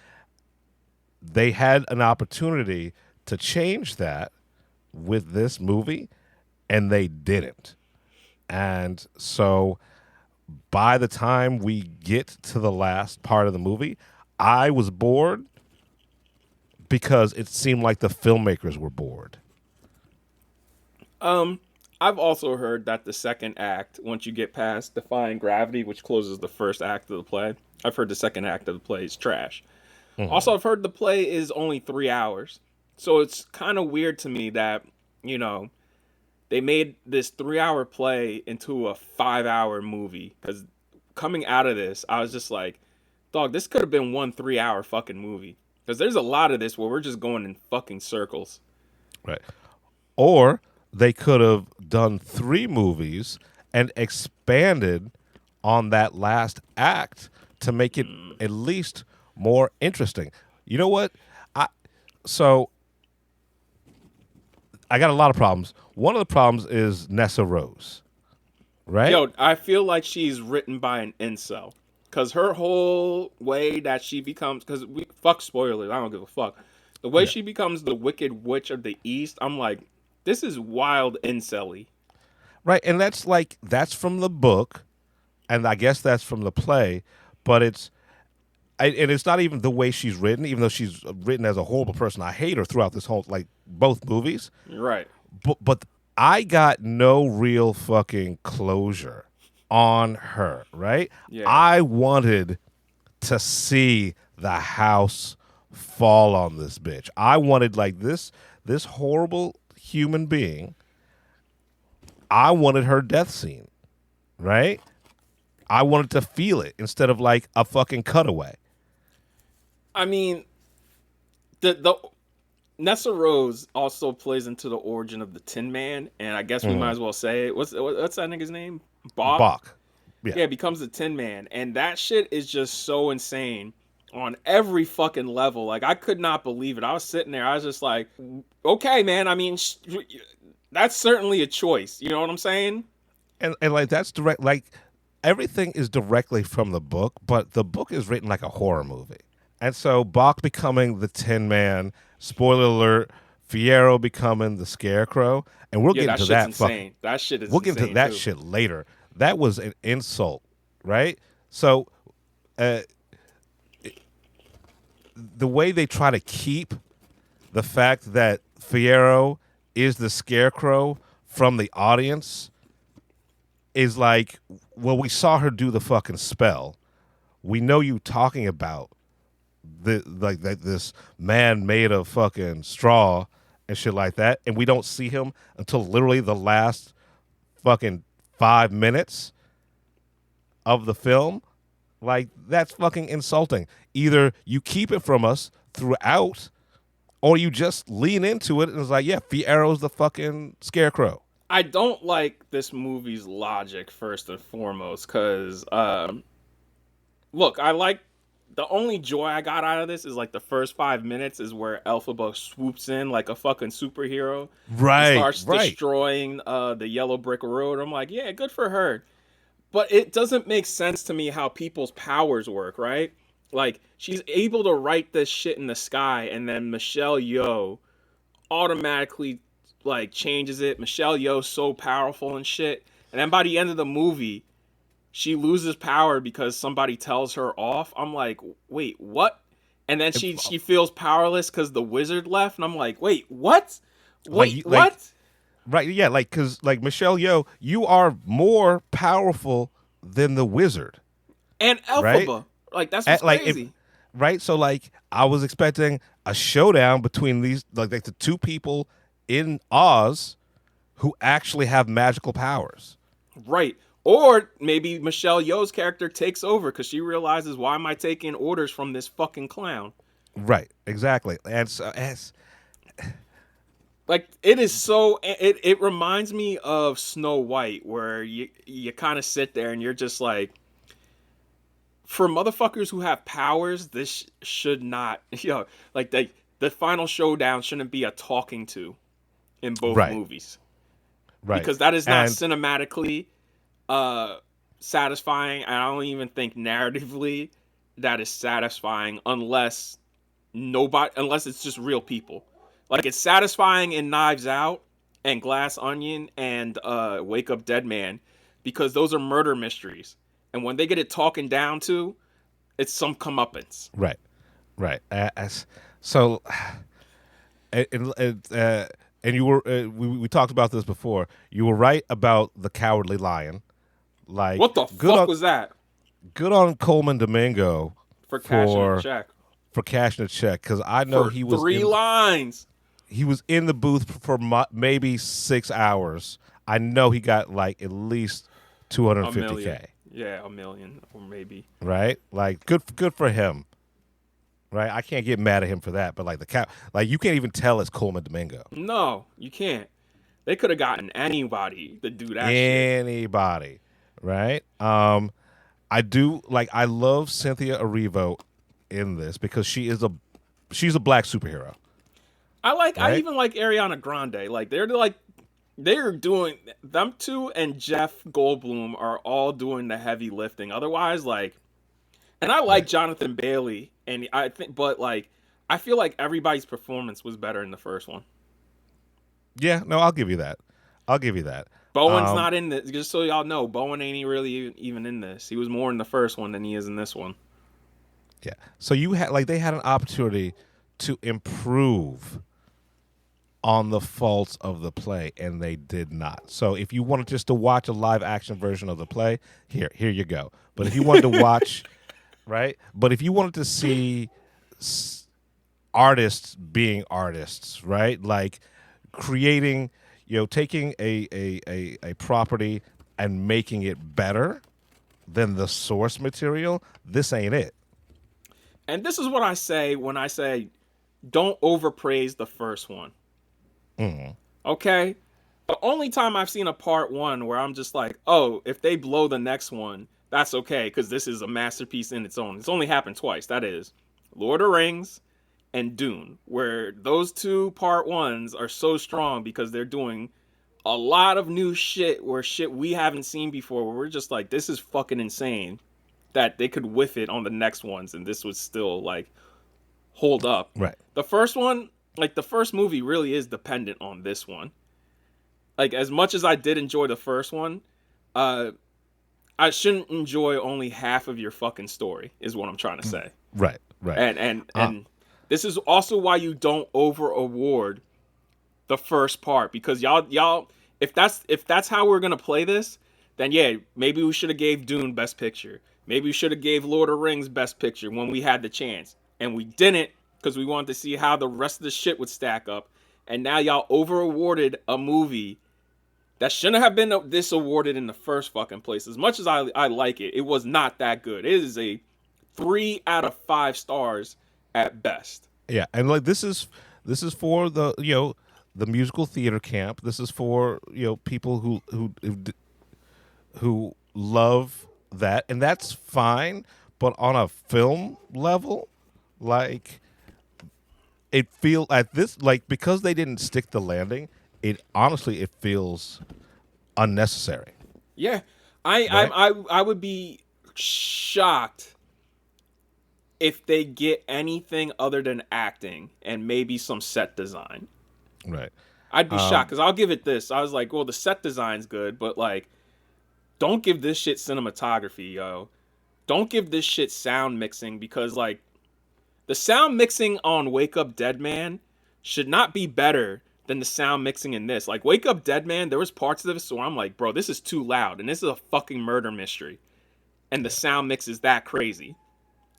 Speaker 8: They had an opportunity to change that with this movie, and they didn't. And so by the time we get to the last part of the movie, I was bored because it seemed like the filmmakers were bored.
Speaker 7: I've also heard that the second act, once you get past Defying Gravity, which closes the first act of the play, I've heard the second act of the play is trash. Mm-hmm. Also, I've heard the play is only 3 hours. So it's kind of weird to me that, you know, they made this 3-hour play into a 5-hour movie. Because coming out of this, I was just like, dog, this could have been one 3-hour fucking movie. Because there's a lot of this where we're just going in fucking circles.
Speaker 8: Right. Or they could have done 3 movies and expanded on that last act to make it at least more interesting. You know what? I got a lot of problems. One of the problems is Nessa Rose, right?
Speaker 7: Yo, I feel like she's written by an incel. Because her whole way that she becomes... Because fuck spoilers, I don't give a fuck. The way she becomes the Wicked Witch of the East, I'm like, this is wild incel-y.
Speaker 8: Right, and that's from the book, and I guess that's from the play, but it's not even the way she's written, even though she's written as a horrible person. I hate her throughout this whole, like, both movies.
Speaker 7: Right.
Speaker 8: But I got no real fucking closure on her, right?
Speaker 7: Yeah.
Speaker 8: I wanted to see the house fall on this bitch. I wanted, like, this horrible human being, I wanted her death scene, right? I wanted to feel it instead of like a fucking cutaway.
Speaker 7: I mean, the Nessa Rose also plays into the origin of the Tin Man, and I guess we might as well say it. What's that nigga's name?
Speaker 8: Bach.
Speaker 7: Yeah, it becomes the Tin Man, and that shit is just so insane on every fucking level. Like, I could not believe it. I was sitting there, I was just like, okay, man. I mean, that's certainly a choice. You know what I'm saying?
Speaker 8: And like that's direct. Like everything is directly from the book, but the book is written like a horror movie. And so Bach becoming the Tin Man, spoiler alert, Fiyero becoming the Scarecrow, and we'll get into that.
Speaker 7: Insane. That shit is
Speaker 8: we'll get into that
Speaker 7: too.
Speaker 8: shit later. That was an insult, right? So the way they try to keep the fact that Fiyero is the Scarecrow from the audience is like, well, we saw her do the fucking spell. We know you talking about this man made of fucking straw and shit like that, and we don't see him until literally the last fucking 5 minutes of the film. Like, that's fucking insulting. Either you keep it from us throughout, or you just lean into it and it's like, yeah, Fiyero's the fucking Scarecrow.
Speaker 7: I don't like this movie's logic, first and foremost, because, look, I like, the only joy I got out of this is, like, the first 5 minutes is where Elphaba swoops in like a fucking superhero.
Speaker 8: Right,
Speaker 7: starts destroying the yellow brick road. I'm like, yeah, good for her. But it doesn't make sense to me how people's powers work, right? Like, she's able to write this shit in the sky, and then Michelle Yeoh automatically, like, changes it. Michelle Yeoh's so powerful and shit. And then by the end of the movie, she loses power because somebody tells her off. I'm like, wait, what? And then she feels powerless because the wizard left. And I'm like, wait, what? Wait, what?
Speaker 8: Right, yeah, like, because, like, Michelle Yeoh, you are more powerful than the wizard.
Speaker 7: And Elphaba. Right? Like, that's what's crazy.
Speaker 8: Right? So, like, I was expecting a showdown between these, like the two people in Oz who actually have magical powers.
Speaker 7: Right. Or maybe Michelle Yeoh's character takes over because she realizes, why am I taking orders from this fucking clown?
Speaker 8: Right, exactly. And so,
Speaker 7: like, it is so, it reminds me of Snow White, where you kind of sit there and you're just like, for motherfuckers who have powers, this should not, like, the final showdown shouldn't be a talking to in both movies. Right. Because that is not cinematically satisfying. I don't even think narratively that is satisfying unless it's just real people. Like, it's satisfying in Knives Out and Glass Onion and Wake Up Dead Man because those are murder mysteries. And when they get it talking down to, it's some comeuppance.
Speaker 8: Right. So, and you were we talked about this before. You were right about the Cowardly Lion. Like,
Speaker 7: what the fuck was that?
Speaker 8: Good on Coleman Domingo
Speaker 7: for cashing a check.
Speaker 8: For cashing a check, because I know he was
Speaker 7: 3 lines.
Speaker 8: He was in the booth for maybe 6 hours. I know he got like at least $250K.
Speaker 7: Yeah, $1 million or maybe.
Speaker 8: Right, like good for him. Right, I can't get mad at him for that. But like you can't even tell it's Coleman Domingo.
Speaker 7: No, you can't. They could have gotten anybody to do that.
Speaker 8: Anybody, right? I do like. I love Cynthia Erivo in this because she's a black superhero.
Speaker 7: I even like Ariana Grande. Like, they're doing, them two and Jeff Goldblum are all doing the heavy lifting. Otherwise, like, and I like Jonathan Bailey, and I think, but like, I feel like everybody's performance was better in the first one.
Speaker 8: Yeah, no, I'll give you that.
Speaker 7: Bowen's not in this. Just so y'all know, Bowen ain't really even in this. He was more in the first one than he is in this one.
Speaker 8: Yeah. So they had an opportunity to improve on the faults of the play, and they did not. So if you wanted just to watch a live action version of the play, here you go. But if you wanted to watch, right? But if you wanted to see artists being artists, right? Like creating, taking a property and making it better than the source material, this ain't it.
Speaker 7: And this is what I say when I say don't overpraise the first one. Okay? The only time I've seen a part 1 where I'm just like, oh, if they blow the next one, that's okay, because this is a masterpiece in its own. It's only happened twice. That is Lord of the Rings and Dune, where those 2 part 1s are so strong because they're doing a lot of new shit where shit we haven't seen before, where we're just like, this is fucking insane that they could whiff it on the next ones and this would still like hold up.
Speaker 8: Right.
Speaker 7: The first one, like the first movie really is dependent on this one. Like as much as I did enjoy the first one, I shouldn't enjoy only half of your fucking story is what I'm trying to say.
Speaker 8: Right.
Speaker 7: And this is also why you don't over award the first part, because y'all if that's how we're gonna play this, then yeah, maybe we should have gave Dune Best Picture. Maybe we should have gave Lord of the Rings Best Picture when we had the chance. And we didn't because we wanted to see how the rest of the shit would stack up. And now y'all over awarded a movie that shouldn't have been this awarded in the first fucking place. As much as I like it, it was not that good. It is a 3 out of 5 stars at best.
Speaker 8: Yeah, and like this is for the the musical theater camp. This is for people who love that, and that's fine. But on a film level, like it feel at this because they didn't stick the landing. It honestly feels unnecessary.
Speaker 7: Yeah,
Speaker 8: Right?
Speaker 7: I would be shocked if they get anything other than acting and maybe some set design.
Speaker 8: Right.
Speaker 7: I'd be shocked because I'll give it this. I was like, well, the set design's good, but like, don't give this shit cinematography, yo. Don't give this shit sound mixing, because like, the sound mixing on Wake Up Dead Man should not be better than the sound mixing in this. Like, Wake Up Dead Man, there was parts of this where I'm like, bro, this is too loud, and this is a fucking murder mystery, and the sound mix is that crazy.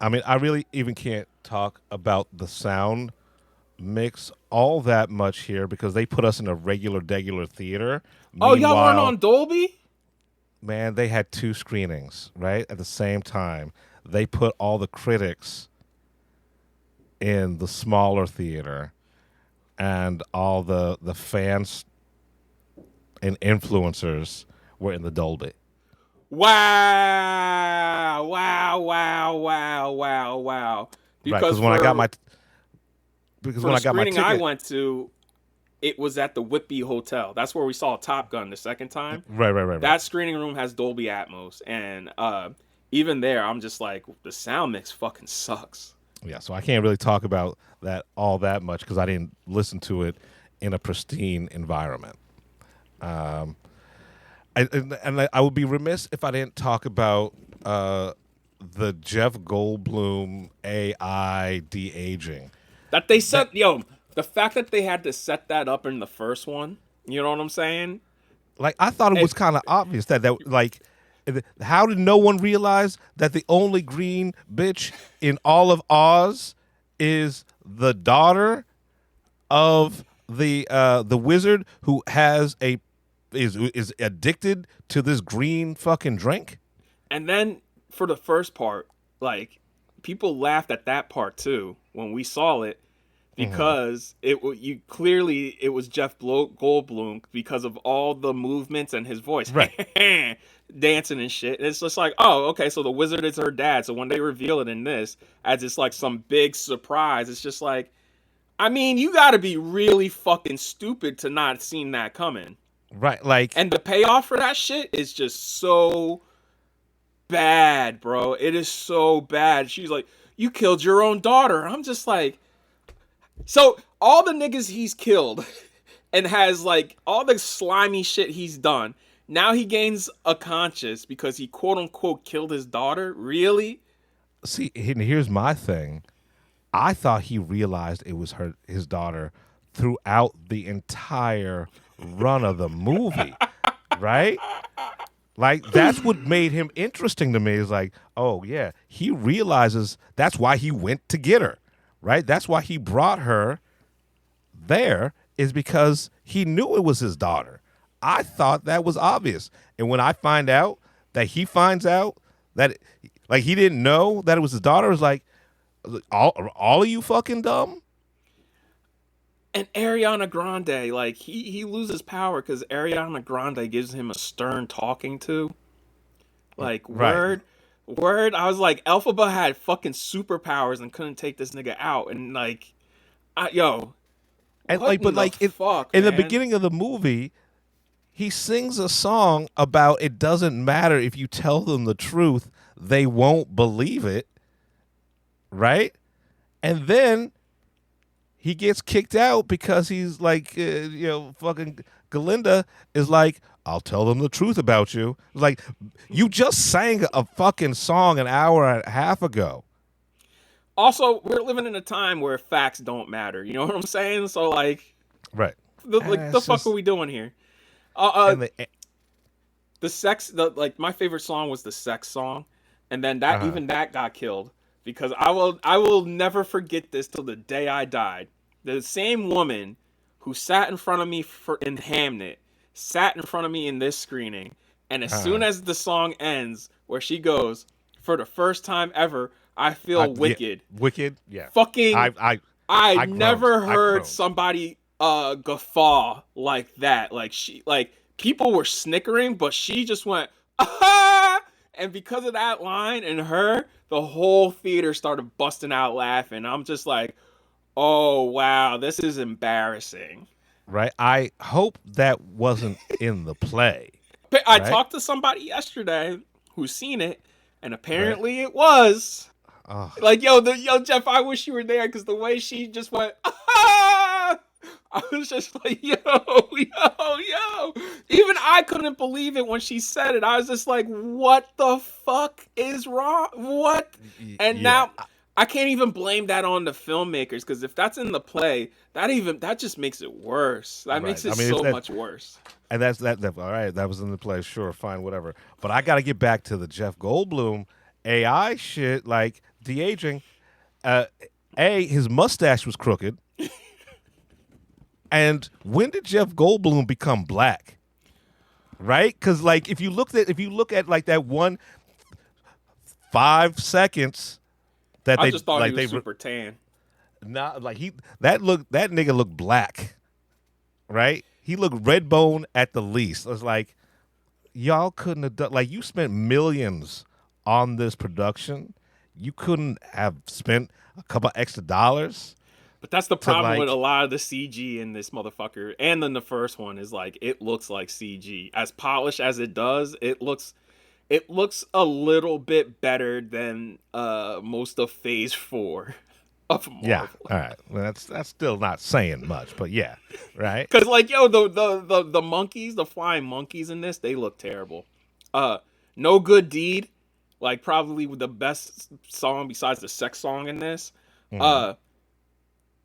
Speaker 8: I mean, I really even can't talk about the sound mix all that much here because they put us in a regular theater.
Speaker 7: Oh, y'all weren't on Dolby?
Speaker 8: Man, they had 2 screenings, right? At the same time. They put all the critics in the smaller theater and all the fans and influencers were in the Dolby.
Speaker 7: Wow.
Speaker 8: Because when I got my
Speaker 7: screening
Speaker 8: ticket,
Speaker 7: I went to, it was at the Whitby Hotel. That's where we saw Top Gun the second time.
Speaker 8: Right.
Speaker 7: That screening room has Dolby Atmos, and even there, I'm just like, the sound mix fucking sucks.
Speaker 8: Yeah, so I can't really talk about that all that much because I didn't listen to it in a pristine environment. I would be remiss if I didn't talk about the Jeff Goldblum AI de-aging.
Speaker 7: That they set, the fact that they had to set that up in the first one, you know what I'm saying?
Speaker 8: Like, I thought it was kind of obvious that like, how did no one realize that the only green bitch in all of Oz is the daughter of the wizard who has is addicted to this green fucking drink? And
Speaker 7: then for the first part, like, people laughed at that part too when we saw it, because it was Jeff Goldblum because of all the movements and his voice,
Speaker 8: right?
Speaker 7: Dancing and shit. And it's just like, oh, okay, so the wizard is her dad. So when they reveal it in this as it's like some big surprise, it's just like, I mean, you got to be really fucking stupid to not have seen that coming,
Speaker 8: right? Like,
Speaker 7: and the payoff for that shit is just so bad, bro. It is so bad. She's like, you killed your own daughter. I'm just like, so all the niggas he's killed and has like all the slimy shit he's done, now he gains a conscience because he quote unquote killed his daughter? Really?
Speaker 8: See, here's my thing. I thought he realized it was his daughter throughout the entire run of the movie, right? Like, that's what made him interesting to me, is like, oh yeah, he realizes that's why he went to get her, right? That's why he brought her there, is because he knew it was his daughter. I thought that was obvious. And when I find out that he finds out that, like, he didn't know that it was his daughter, it was like, all of you fucking dumb?
Speaker 7: And Ariana Grande, like, he loses power because Ariana Grande gives him a stern talking to. Like,
Speaker 8: Right.
Speaker 7: word. I was like, Elphaba had fucking superpowers and couldn't take this nigga out. And, like,
Speaker 8: And
Speaker 7: what
Speaker 8: like, but
Speaker 7: in
Speaker 8: like
Speaker 7: the fuck,
Speaker 8: in the
Speaker 7: man?
Speaker 8: beginning of the movie, he sings a song about it doesn't matter if you tell them the truth, they won't believe it, right? And then he gets kicked out because he's like, fucking Galinda is like, I'll tell them the truth about you. Like, you just sang a fucking song an hour and a half ago.
Speaker 7: Also, we're living in a time where facts don't matter. You know what I'm saying? So, like,
Speaker 8: Right.
Speaker 7: the fuck are we doing here?
Speaker 8: And
Speaker 7: My favorite song was the sex song, and then even that got killed because I will never forget this till the day I died. The same woman who sat in front of me in HAMNET sat in front of me in this screening, and as soon as the song ends, where she goes, "For the first time ever, I feel wicked."
Speaker 8: Yeah, wicked, yeah.
Speaker 7: Fucking, I
Speaker 8: groaned.
Speaker 7: never
Speaker 8: I
Speaker 7: heard
Speaker 8: groaned.
Speaker 7: somebody guffaw like that. Like people were snickering, but she just went, ah! And because of that line and her, the whole theater started busting out laughing. I'm just like, oh wow, this is embarrassing.
Speaker 8: Right? I hope that wasn't in the play.
Speaker 7: But I
Speaker 8: Right?
Speaker 7: talked to somebody yesterday who's seen it, and apparently it was.
Speaker 8: Oh.
Speaker 7: Like, Jeff, I wish you were there because the way she just went, ah! I was just like, yo. Even I couldn't believe it when she said it. I was just like, what the fuck is wrong? What? And now I can't even blame that on the filmmakers because if that's in the play, that just makes it worse. That makes it so much worse.
Speaker 8: And that's that. All right, that was in the play. Sure, fine, whatever. But I got to get back to the Jeff Goldblum AI shit, like de-aging. His mustache was crooked. And when did Jeff Goldblum become black? Right? Because like if you look at like that 5 seconds that
Speaker 7: I
Speaker 8: they
Speaker 7: just thought
Speaker 8: like
Speaker 7: he was super tan.
Speaker 8: Nah, like that nigga looked black, right? He looked red bone at the least. It was like, y'all couldn't have done, like, you spent millions on this production. You couldn't have spent a couple extra dollars.
Speaker 7: But that's the problem with a lot of the CG in this motherfucker. And then the first one is like, it looks like CG. As polished as it does, it looks a little bit better than most of Phase 4 of Marvel.
Speaker 8: Yeah, all right. Well, that's still not saying much, but yeah, right?
Speaker 7: Because like, the monkeys, the flying monkeys in this, they look terrible. No Good Deed, like probably the best song besides the sex song in this.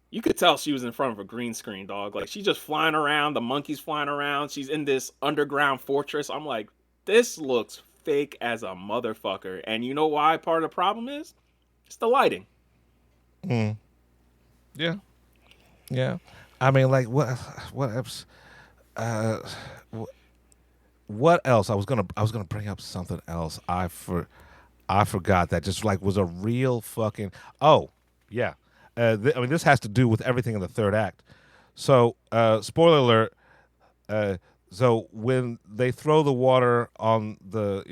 Speaker 7: You could tell she was in front of a green screen, dog. Like, she's just flying around, the monkeys flying around. She's in this underground fortress. I'm like, this looks fake as a motherfucker. And you know why part of the problem is? It's the lighting.
Speaker 8: Yeah. I mean, like, what else? What else? I was gonna bring up something else. I forgot that just like was a real fucking. Oh, yeah. I mean, this has to do with everything in the third act. So, spoiler alert. So when they throw the water on the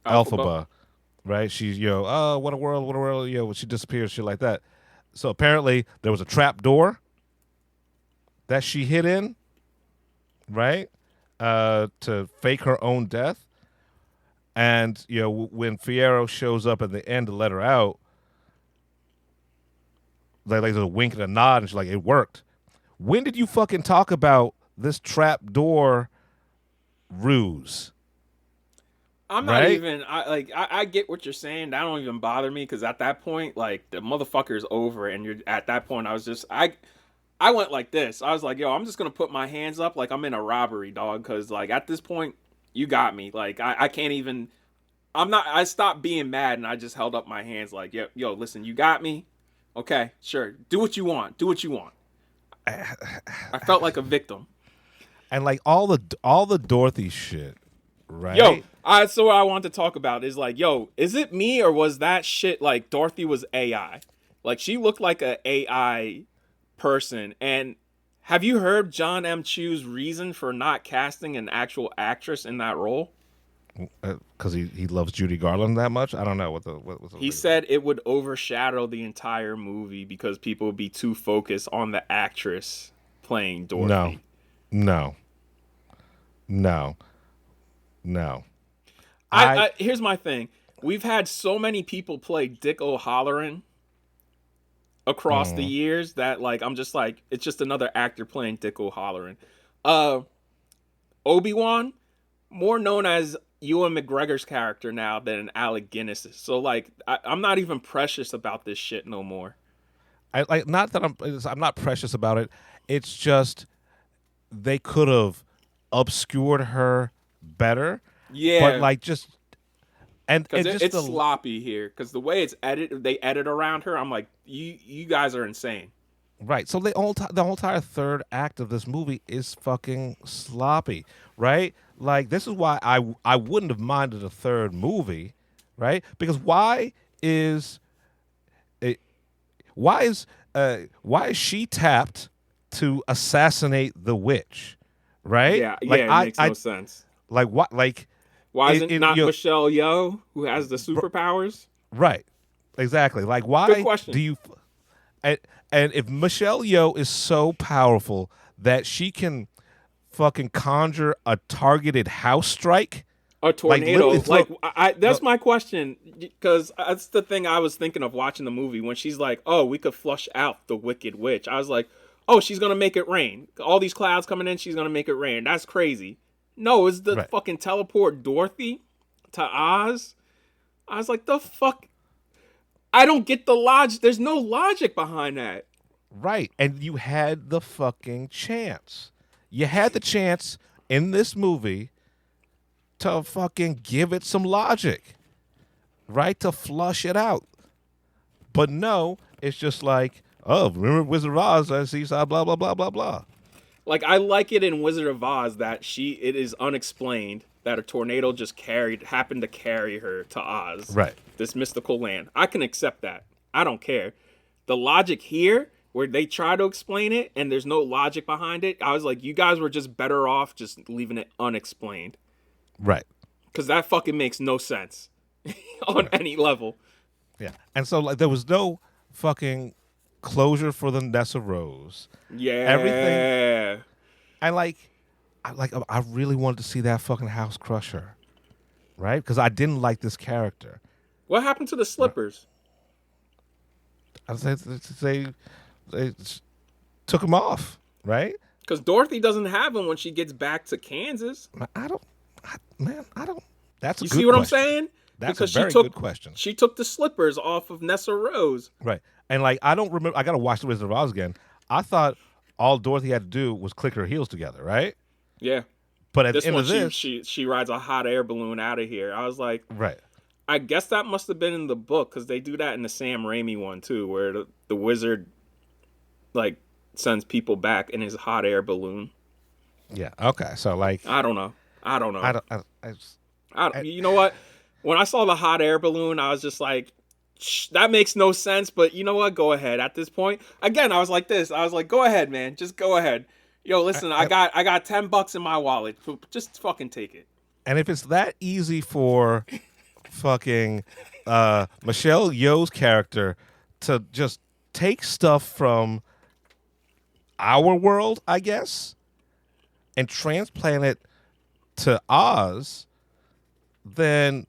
Speaker 8: Elphaba, right? She's oh, what a world, when she disappears, shit like that. So apparently there was a trap door that she hid in, right? To fake her own death. And when Fiyero shows up at the end to let her out, like there's a wink and a nod, and she's like, it worked. When did you fucking talk about this trap door ruse?
Speaker 7: I'm not even. I get what you're saying. That don't even bother me because at that point, like, the motherfucker's over, and you're at that point. I was just I went like this. I was like, yo, I'm just gonna put my hands up like I'm in a robbery, dog. Because like at this point, you got me. Like I can't even. I'm not. I stopped being mad and I just held up my hands like, yo, listen, you got me. Okay, sure. Do what you want. I felt like a victim.
Speaker 8: And like all the Dorothy shit, right?
Speaker 7: Yo, so what I want to talk about is like, yo, is it me or was that shit like Dorothy was AI? Like she looked like a AI person. And have you heard John M. Chu's reason for not casting an actual actress in that role?
Speaker 8: Because he loves Judy Garland that much. I don't know what the
Speaker 7: He said it would overshadow the entire movie because people would be too focused on the actress playing Dorothy.
Speaker 8: No.
Speaker 7: Here's my thing. We've had so many people play Dick O'Halloran across the years that like I'm just like it's just another actor playing Dick O'Halloran. Obi-Wan, more known as Ewan McGregor's character now than Alec Guinness is. So like I'm not even precious about this shit no more.
Speaker 8: I'm not precious about it. It's just they could have obscured her better.
Speaker 7: Yeah,
Speaker 8: but like just and
Speaker 7: it's sloppy here because the way it's they edit around her. I'm like, you guys are insane.
Speaker 8: Right. So the whole entire third act of this movie is fucking sloppy, right? Like this is why I wouldn't have minded a third movie, right? Because why is she tapped to assassinate the witch, right?
Speaker 7: Yeah,
Speaker 8: like,
Speaker 7: it makes no sense.
Speaker 8: Like what? Like
Speaker 7: why isn't not Michelle Yeoh who has the superpowers?
Speaker 8: Right. Exactly. Like why
Speaker 7: Good question.
Speaker 8: do you? And if Michelle Yeoh is so powerful that she can fucking conjure a targeted house strike,
Speaker 7: a tornado, that's my question, because that's the thing I was thinking of watching the movie when she's like, oh, we could flush out the Wicked Witch. I was like, oh, she's gonna make it rain. All these clouds coming in, she's gonna make it rain. That's crazy. No, it's the fucking teleport Dorothy to Oz. I was like, the fuck. I don't get the logic. There's no logic behind that.
Speaker 8: Right. And you had the fucking chance. You had the chance in this movie to fucking give it some logic. Right? To flush it out. But no, it's just like, oh, remember Wizard of Oz, I see, blah, blah, blah, blah, blah.
Speaker 7: Like, I like it in Wizard of Oz that it is unexplained that a tornado just happened to carry her to Oz.
Speaker 8: Right.
Speaker 7: This mystical land. I can accept that. I don't care. The logic here, where they try to explain it and there's no logic behind it, I was like, you guys were just better off just leaving it unexplained.
Speaker 8: Right.
Speaker 7: Because that fucking makes no sense on any level.
Speaker 8: Yeah. And so, like, there was no fucking closure for the Nessa Rose.
Speaker 7: Yeah.
Speaker 8: Everything. I really wanted to see that fucking house crush her, right? Because I didn't like this character.
Speaker 7: What happened to the slippers?
Speaker 8: I said they took them off, right?
Speaker 7: Because Dorothy doesn't have them when she gets back to Kansas.
Speaker 8: I don't. That's a
Speaker 7: you
Speaker 8: good
Speaker 7: see what
Speaker 8: question.
Speaker 7: I'm saying?
Speaker 8: That's
Speaker 7: because
Speaker 8: a very good question.
Speaker 7: She took the slippers off of Nessa Rose.
Speaker 8: Right. And like I don't remember. I gotta watch The Wizard of Oz again. I thought all Dorothy had to do was click her heels together, right?
Speaker 7: Yeah.
Speaker 8: But at
Speaker 7: this
Speaker 8: the end
Speaker 7: one,
Speaker 8: of this,
Speaker 7: she rides a hot air balloon out of here. I was like,
Speaker 8: right.
Speaker 7: I guess that must have been in the book because they do that in the Sam Raimi one too, where the wizard like sends people back in his hot air balloon.
Speaker 8: Yeah. Okay. So like,
Speaker 7: I don't know. You know what? When I saw the hot air balloon, I was just like, that makes no sense. But you know what? Go ahead. At this point, again, I was like this. I was like, go ahead, man. Just go ahead. Yo, listen, I got $10 in my wallet. Just fucking take it.
Speaker 8: And if it's that easy for fucking Michelle Yeoh's character to just take stuff from our world, I guess, and transplant it to Oz, then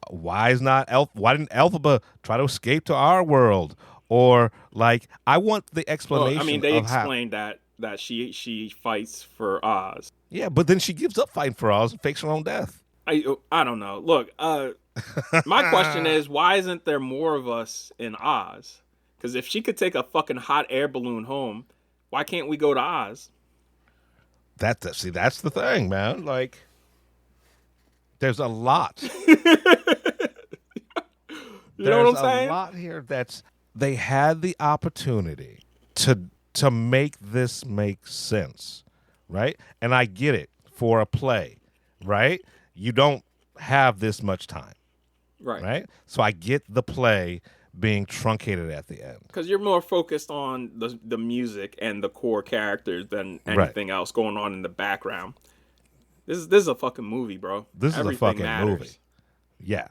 Speaker 8: why didn't Elphaba try to escape to our world? Or like, I want the explanation.
Speaker 7: Well, I mean, they explained that she fights for Oz.
Speaker 8: Yeah, but then she gives up fighting for Oz and fakes her own death.
Speaker 7: I don't know. Look, my question is, why isn't there more of us in Oz? Because if she could take a fucking hot air balloon home, why can't we go to Oz?
Speaker 8: That's the thing, man. Like, there's a lot.
Speaker 7: You know what I'm saying?
Speaker 8: There's a lot here they had the opportunity to make this make sense, right? And I get it for a play, right? You don't have this much time, right? So I get the play being truncated at the end.
Speaker 7: Because you're more focused on the music and the core characters than anything else going on in the background. This is a fucking movie, bro.
Speaker 8: This is a fucking movie. Yeah.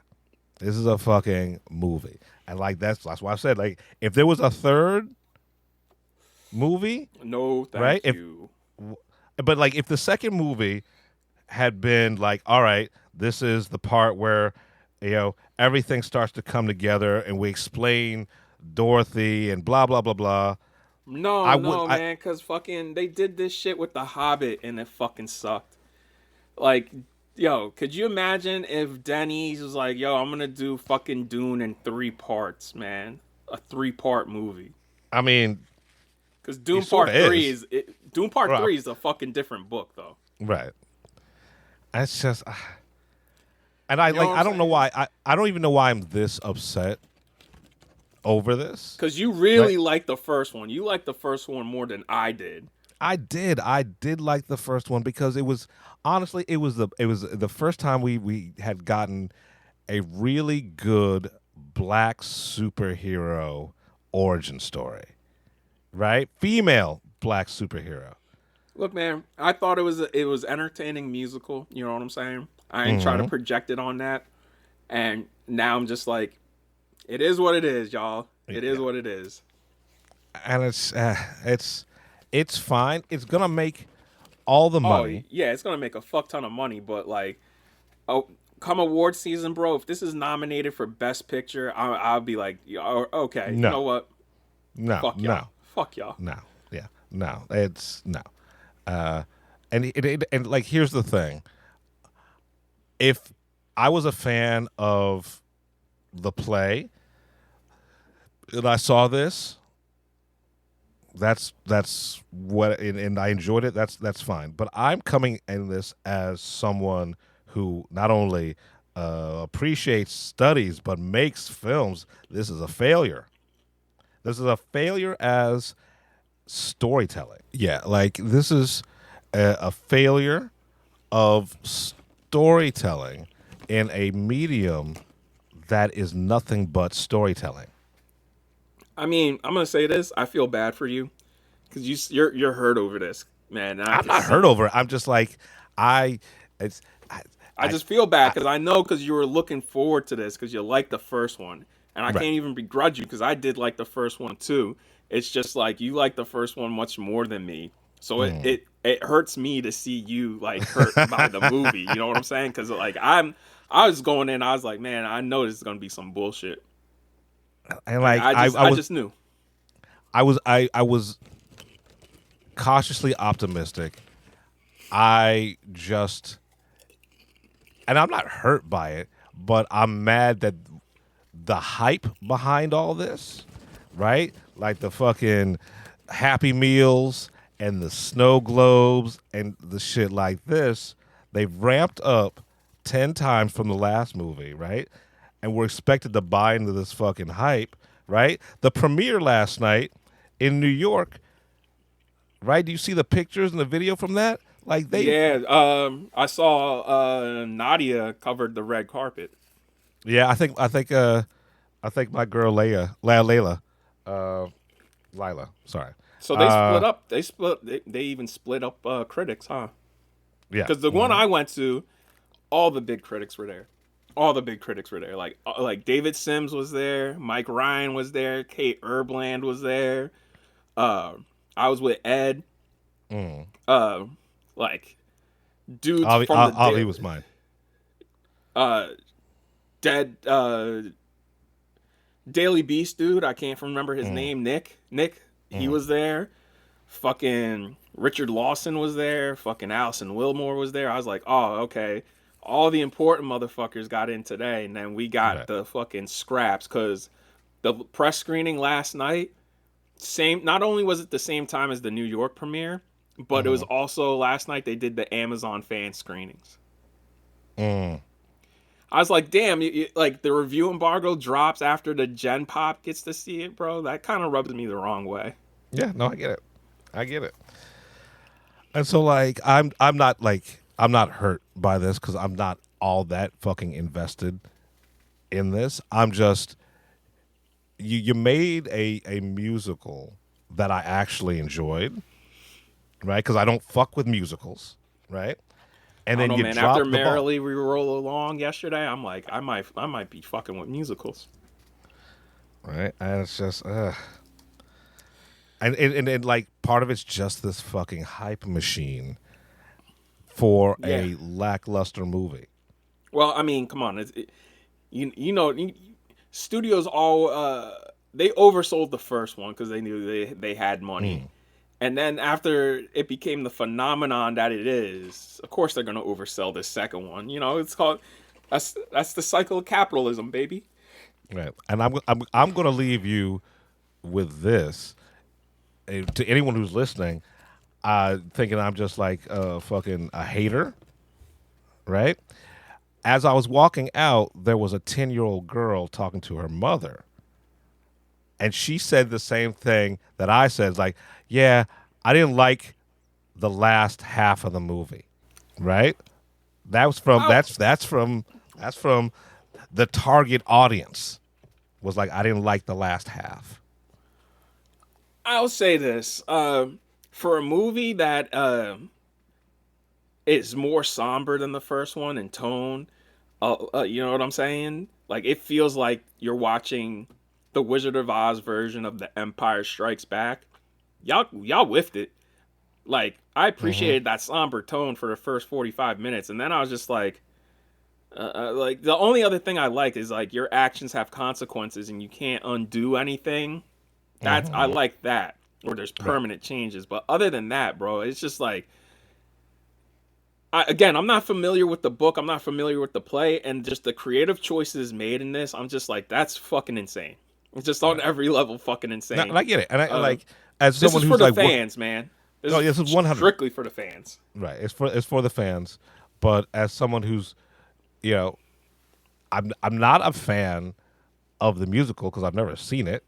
Speaker 8: This is a fucking movie. And like that's why I said, like, if there was a third movie,
Speaker 7: no thank you.
Speaker 8: But like if the second movie had been like, all right, this is the part where, you know, everything starts to come together and we explain Dorothy and blah blah blah blah.
Speaker 7: No, man, because fucking they did this shit with The Hobbit and it fucking sucked. Like, yo, could you imagine if Denny's was like, yo, I'm gonna do fucking Dune in 3 parts, man, a 3-part movie.
Speaker 8: I mean,
Speaker 7: because Dune Part 3 is Dune Part 3 is a fucking different book, though.
Speaker 8: Right. It's just, and I don't know why I don't even know why I'm this upset over this.
Speaker 7: Because you really like the first one. You like the first one more than I did.
Speaker 8: I did like the first one because it was honestly it was the first time we had gotten a really good black superhero origin story, right? Female black superhero.
Speaker 7: Look, man, I thought it was entertaining musical. You know what I'm saying? I ain't trying to project it on that, and now I'm just like, it is what it is, y'all. It is what it is.
Speaker 8: And it's fine. It's gonna make all the money.
Speaker 7: Oh, yeah, it's gonna make a fuck ton of money. But like, come award season, bro. If this is nominated for Best Picture, I'll be like, okay, you know what?
Speaker 8: No,
Speaker 7: fuck y'all. Fuck y'all.
Speaker 8: No, yeah, no. It's no. And like, here's the thing. If I was a fan of the play and I saw this, that's what, and I enjoyed it. That's fine. But I'm coming in this as someone who not only appreciates studies but makes films. This is a failure. This is a failure as storytelling. Yeah, like this is a failure of storytelling in a medium that is nothing but storytelling.
Speaker 7: I mean, I'm gonna say this. I feel bad for you because you're hurt over this, man.
Speaker 8: I'm not hurt over it. I'm just like I
Speaker 7: just feel bad because I know because you were looking forward to this because you liked the first one, and I can't even begrudge you because I did like the first one too. It's just like you like the first one much more than me, so it hurts me to see you like hurt by the movie. You know what I'm saying? Because like I was going in, I was like, man, I know this is gonna be some bullshit.
Speaker 8: And like
Speaker 7: I just knew.
Speaker 8: I was cautiously optimistic. And I'm not hurt by it, but I'm mad that the hype behind all this, right? Like the fucking Happy Meals and the snow globes and the shit like this, they've ramped up 10 times from the last movie, right? And we're expected to buy into this fucking hype, right? The premiere last night in New York, right? Do you see the pictures and the video from that? Like
Speaker 7: I saw Nadia covered the red carpet.
Speaker 8: Yeah, I think my girl Lila, sorry.
Speaker 7: So they split up. They even split up critics, huh?
Speaker 8: Yeah.
Speaker 7: Because the one I went to, all the big critics were there. All the big critics were there. Like David Sims was there, Mike Ryan was there, Kate Erbland was there. I was with Ed. Like dudes from the
Speaker 8: Ali was mine.
Speaker 7: Dead Daily Beast dude. I can't remember his name. Nick. He was there. Fucking Richard Lawson was there. Fucking Allison Wilmore was there. I was like, oh, okay. All the important motherfuckers got in today, and then we got the fucking scraps because the press screening last night, not only was it the same time as the New York premiere, but it was also last night they did the Amazon fan screenings. I was like, damn, like the review embargo drops after the Gen Pop gets to see it, bro. That kind of rubs me the wrong way.
Speaker 8: Yeah, no, I get it. And so like I'm not hurt by this because I'm not all that fucking invested in this. I'm just you made a musical that I actually enjoyed, right? Because I don't fuck with musicals, right? And
Speaker 7: I
Speaker 8: then
Speaker 7: don't know,
Speaker 8: you
Speaker 7: man.
Speaker 8: drop
Speaker 7: After
Speaker 8: the ball.
Speaker 7: Merrily we roll along yesterday, I'm like, I might be fucking with musicals.
Speaker 8: Right? And it's just and like part of it's just this fucking hype machine for a lackluster movie.
Speaker 7: Well, I mean, come on, studios all they oversold the first one because they knew they had money, and then after it became the phenomenon that it is, of course they're gonna oversell this second one. You know, it's called that's the cycle of capitalism, baby.
Speaker 8: Right. And I'm going to leave you with this. To anyone who's listening, thinking I'm just like fucking a hater, right? As I was walking out, there was a 10-year-old girl talking to her mother. And she said the same thing that I said. It's like, yeah, I didn't like the last half of the movie, right? That was from that's from the target audience. Was like, I didn't like the last half.
Speaker 7: I'll say this. For a movie that is more somber than the first one in tone, you know what I'm saying? Like, it feels like you're watching the Wizard of Oz version of The Empire Strikes Back. Y'all whiffed it. Like, I appreciated that somber tone for the first 45 minutes, and then I was just like the only other thing I like is like your actions have consequences and you can't undo anything. I like that, where there's permanent changes. But other than that, bro, it's just like, I'm not familiar with the book. I'm not familiar with the play, and just the creative choices made in this, I'm just like, that's fucking insane. It's just on every level fucking insane.
Speaker 8: And I get it, and I like as
Speaker 7: this
Speaker 8: someone
Speaker 7: is
Speaker 8: who's
Speaker 7: for the
Speaker 8: like
Speaker 7: fans, man. This
Speaker 8: is 100
Speaker 7: strictly for the fans.
Speaker 8: Right. It's for the fans, but as someone who's, you know, I'm not a fan of the musical because I've never seen it.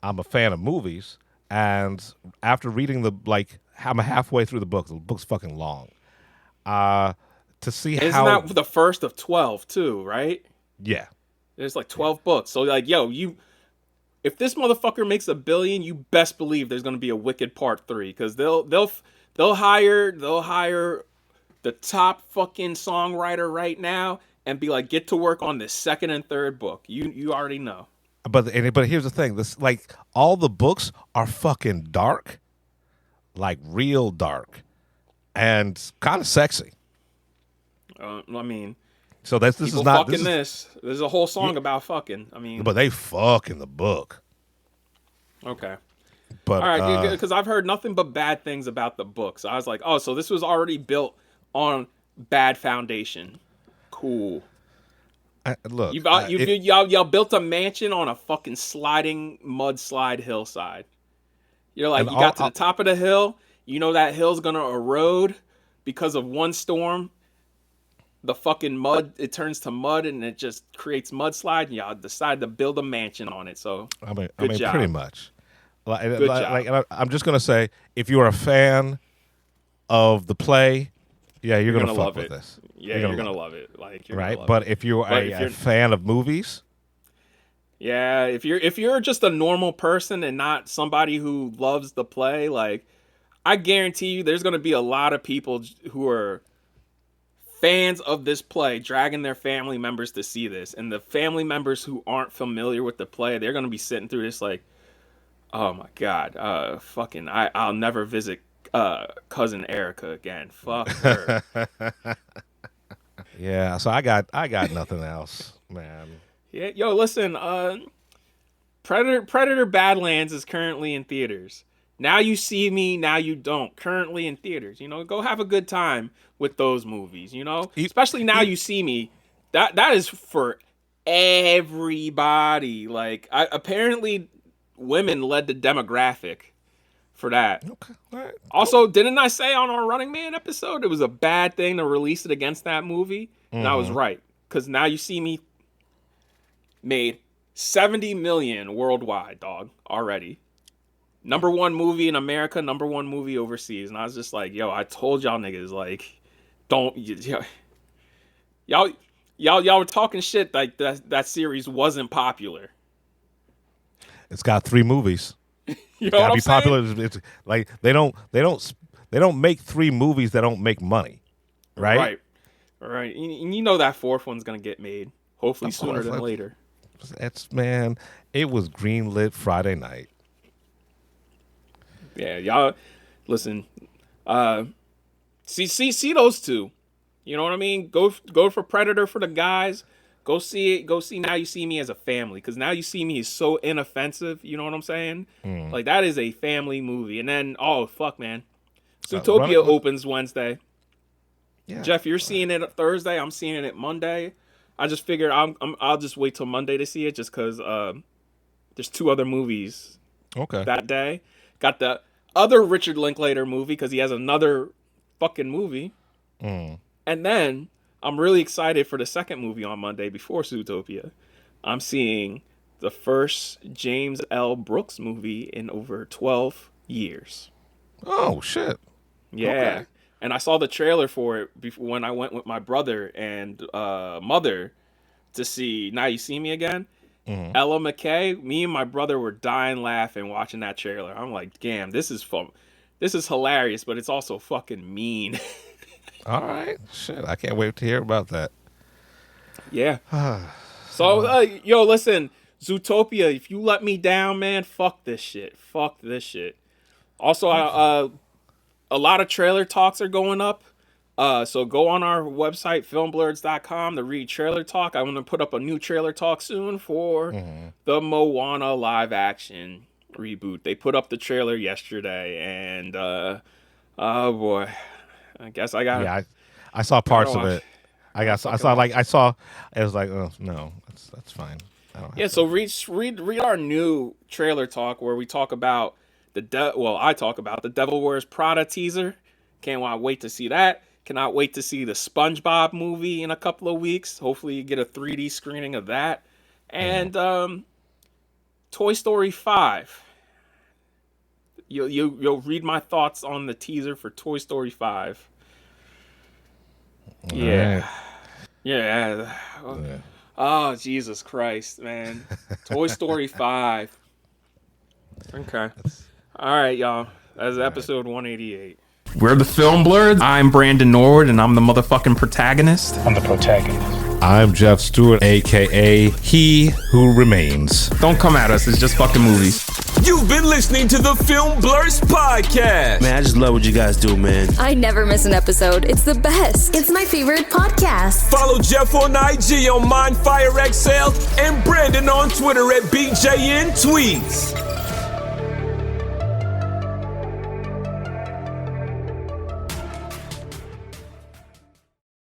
Speaker 8: I'm a fan of movies, and after reading I'm halfway through the book. The book's fucking long. To see
Speaker 7: Isn't
Speaker 8: how
Speaker 7: that the first of 12 too, right?
Speaker 8: yeah,
Speaker 7: There's like 12 books. So like, yo, if this motherfucker makes $1 billion, you best believe there's gonna be a Wicked Part 3 because they'll hire the top fucking songwriter right now and be like, get to work on this second and third book. You already know.
Speaker 8: but here's the thing: this like all the books are fucking dark, like real dark, and kind of sexy.
Speaker 7: I mean,
Speaker 8: So this is
Speaker 7: people
Speaker 8: not
Speaker 7: fucking this. There's a whole song about fucking. I mean,
Speaker 8: but they fuck in the book.
Speaker 7: okay.
Speaker 8: But
Speaker 7: All right, because I've heard nothing but bad things about the book. So I was like, oh, so this was already built on bad foundation. Cool.
Speaker 8: Look,
Speaker 7: y'all built a mansion on a fucking sliding mudslide hillside. You're like, you got to the top of the hill. You know that hill's gonna erode because of one storm. The fucking mud, it turns to mud and it just creates mudslide. And y'all decide to build a mansion on it. So
Speaker 8: I mean,
Speaker 7: job.
Speaker 8: pretty much.
Speaker 7: Good job.
Speaker 8: And I'm just gonna say, if you're a fan of the play, yeah, you're gonna fuck
Speaker 7: love
Speaker 8: with
Speaker 7: it.
Speaker 8: this.
Speaker 7: Yeah, you're gonna love it. Like, you're
Speaker 8: right.
Speaker 7: gonna love
Speaker 8: But
Speaker 7: it.
Speaker 8: if you're a fan of movies,
Speaker 7: yeah, if you're just a normal person and not somebody who loves the play, like, I guarantee you, there's gonna be a lot of people who are fans of this play dragging their family members to see this, and the family members who aren't familiar with the play, they're gonna be sitting through this like, oh my god, I'll never visit cousin Erica again. Fuck her.
Speaker 8: yeah. So I got nothing else, man.
Speaker 7: Yeah, yo, listen, Predator Badlands is currently in theaters. Now You See Me, Now You Don't, currently in theaters. You know, go have a good time with those movies, you know? Especially Now You See Me. That is for everybody. Like, apparently women led the demographic for that.
Speaker 8: Okay. All right.
Speaker 7: Also, didn't I say on our Running Man episode it was a bad thing to release it against that movie? And I was right. Because Now You See Me made $70 million worldwide, dog, already. #1 movie in America, #1 movie overseas. And I was just like, yo, I told y'all niggas, like, don't, y'all were talking shit like that series wasn't popular.
Speaker 8: It's got 3 movies.
Speaker 7: You know what I'm saying?
Speaker 8: Popular. It's like they don't make 3 movies that don't make money, right?
Speaker 7: Right. And you know that 4th one's gonna get made, hopefully sooner than later.
Speaker 8: Man, it was greenlit Friday night.
Speaker 7: Yeah, y'all, listen. See those 2. You know what I mean? Go for Predator for the guys. Go see it. Go see Now You See Me as a family, because Now You See Me is so inoffensive. You know what I'm saying? Like, that is a family movie. And then, oh fuck, man, Zootopia opens Wednesday. Yeah. Jeff, you're seeing it Thursday. I'm seeing it Monday. I just figured I'll just wait till Monday to see it, just because there's 2 other movies.
Speaker 8: Okay.
Speaker 7: That day, got the other Richard Linklater movie because he has another fucking movie. And then I'm really excited for the second movie on Monday before Zootopia. I'm seeing the first James L. Brooks movie in over 12 years.
Speaker 8: Oh, shit.
Speaker 7: Yeah. Okay. And I saw the trailer for it before, when I went with my brother and mother to see Now You See Me Again. Ella McKay, me and my brother were dying laughing watching that trailer. I'm like, damn, this is fun. This is hilarious, but it's also fucking mean.
Speaker 8: All right. Shit, I can't wait to hear about that.
Speaker 7: Yeah. So, yo, listen, Zootopia, if you let me down, man, fuck this shit. Fuck this shit. Also, a lot of trailer talks are going up. So go on our website, filmblurds.com, to read trailer talk. I'm going to put up a new trailer talk soon for the Moana live action reboot. They put up the trailer yesterday, and oh boy, I guess I got.
Speaker 8: Yeah, I saw parts of it. I saw it was like, oh no, that's fine.
Speaker 7: So read our new trailer talk where we talk about I talk about the Devil Wears Prada teaser. Can't wait to see that. Cannot wait to see the SpongeBob movie in a couple of weeks. Hopefully you get a 3D screening of that. And Toy Story 5. You'll read my thoughts on the teaser for Toy Story 5. Yeah. Oh, Jesus Christ, man. Toy Story 5. Okay. All right, y'all. That's episode 188. We're the Film Blurds. I'm Brandon Nord, and I'm the motherfucking protagonist.
Speaker 5: I'm the protagonist.
Speaker 8: I'm Jeff Stewart, a.k.a. He Who Remains.
Speaker 7: Don't come at us. It's just fucking movies.
Speaker 1: You've been listening to the Film Blurds podcast.
Speaker 9: Man, I just love what you guys do, man.
Speaker 3: I never miss an episode. It's the best. It's my favorite podcast.
Speaker 1: Follow Jeff on IG on MindFireXL and Brandon on Twitter at BJN Tweets.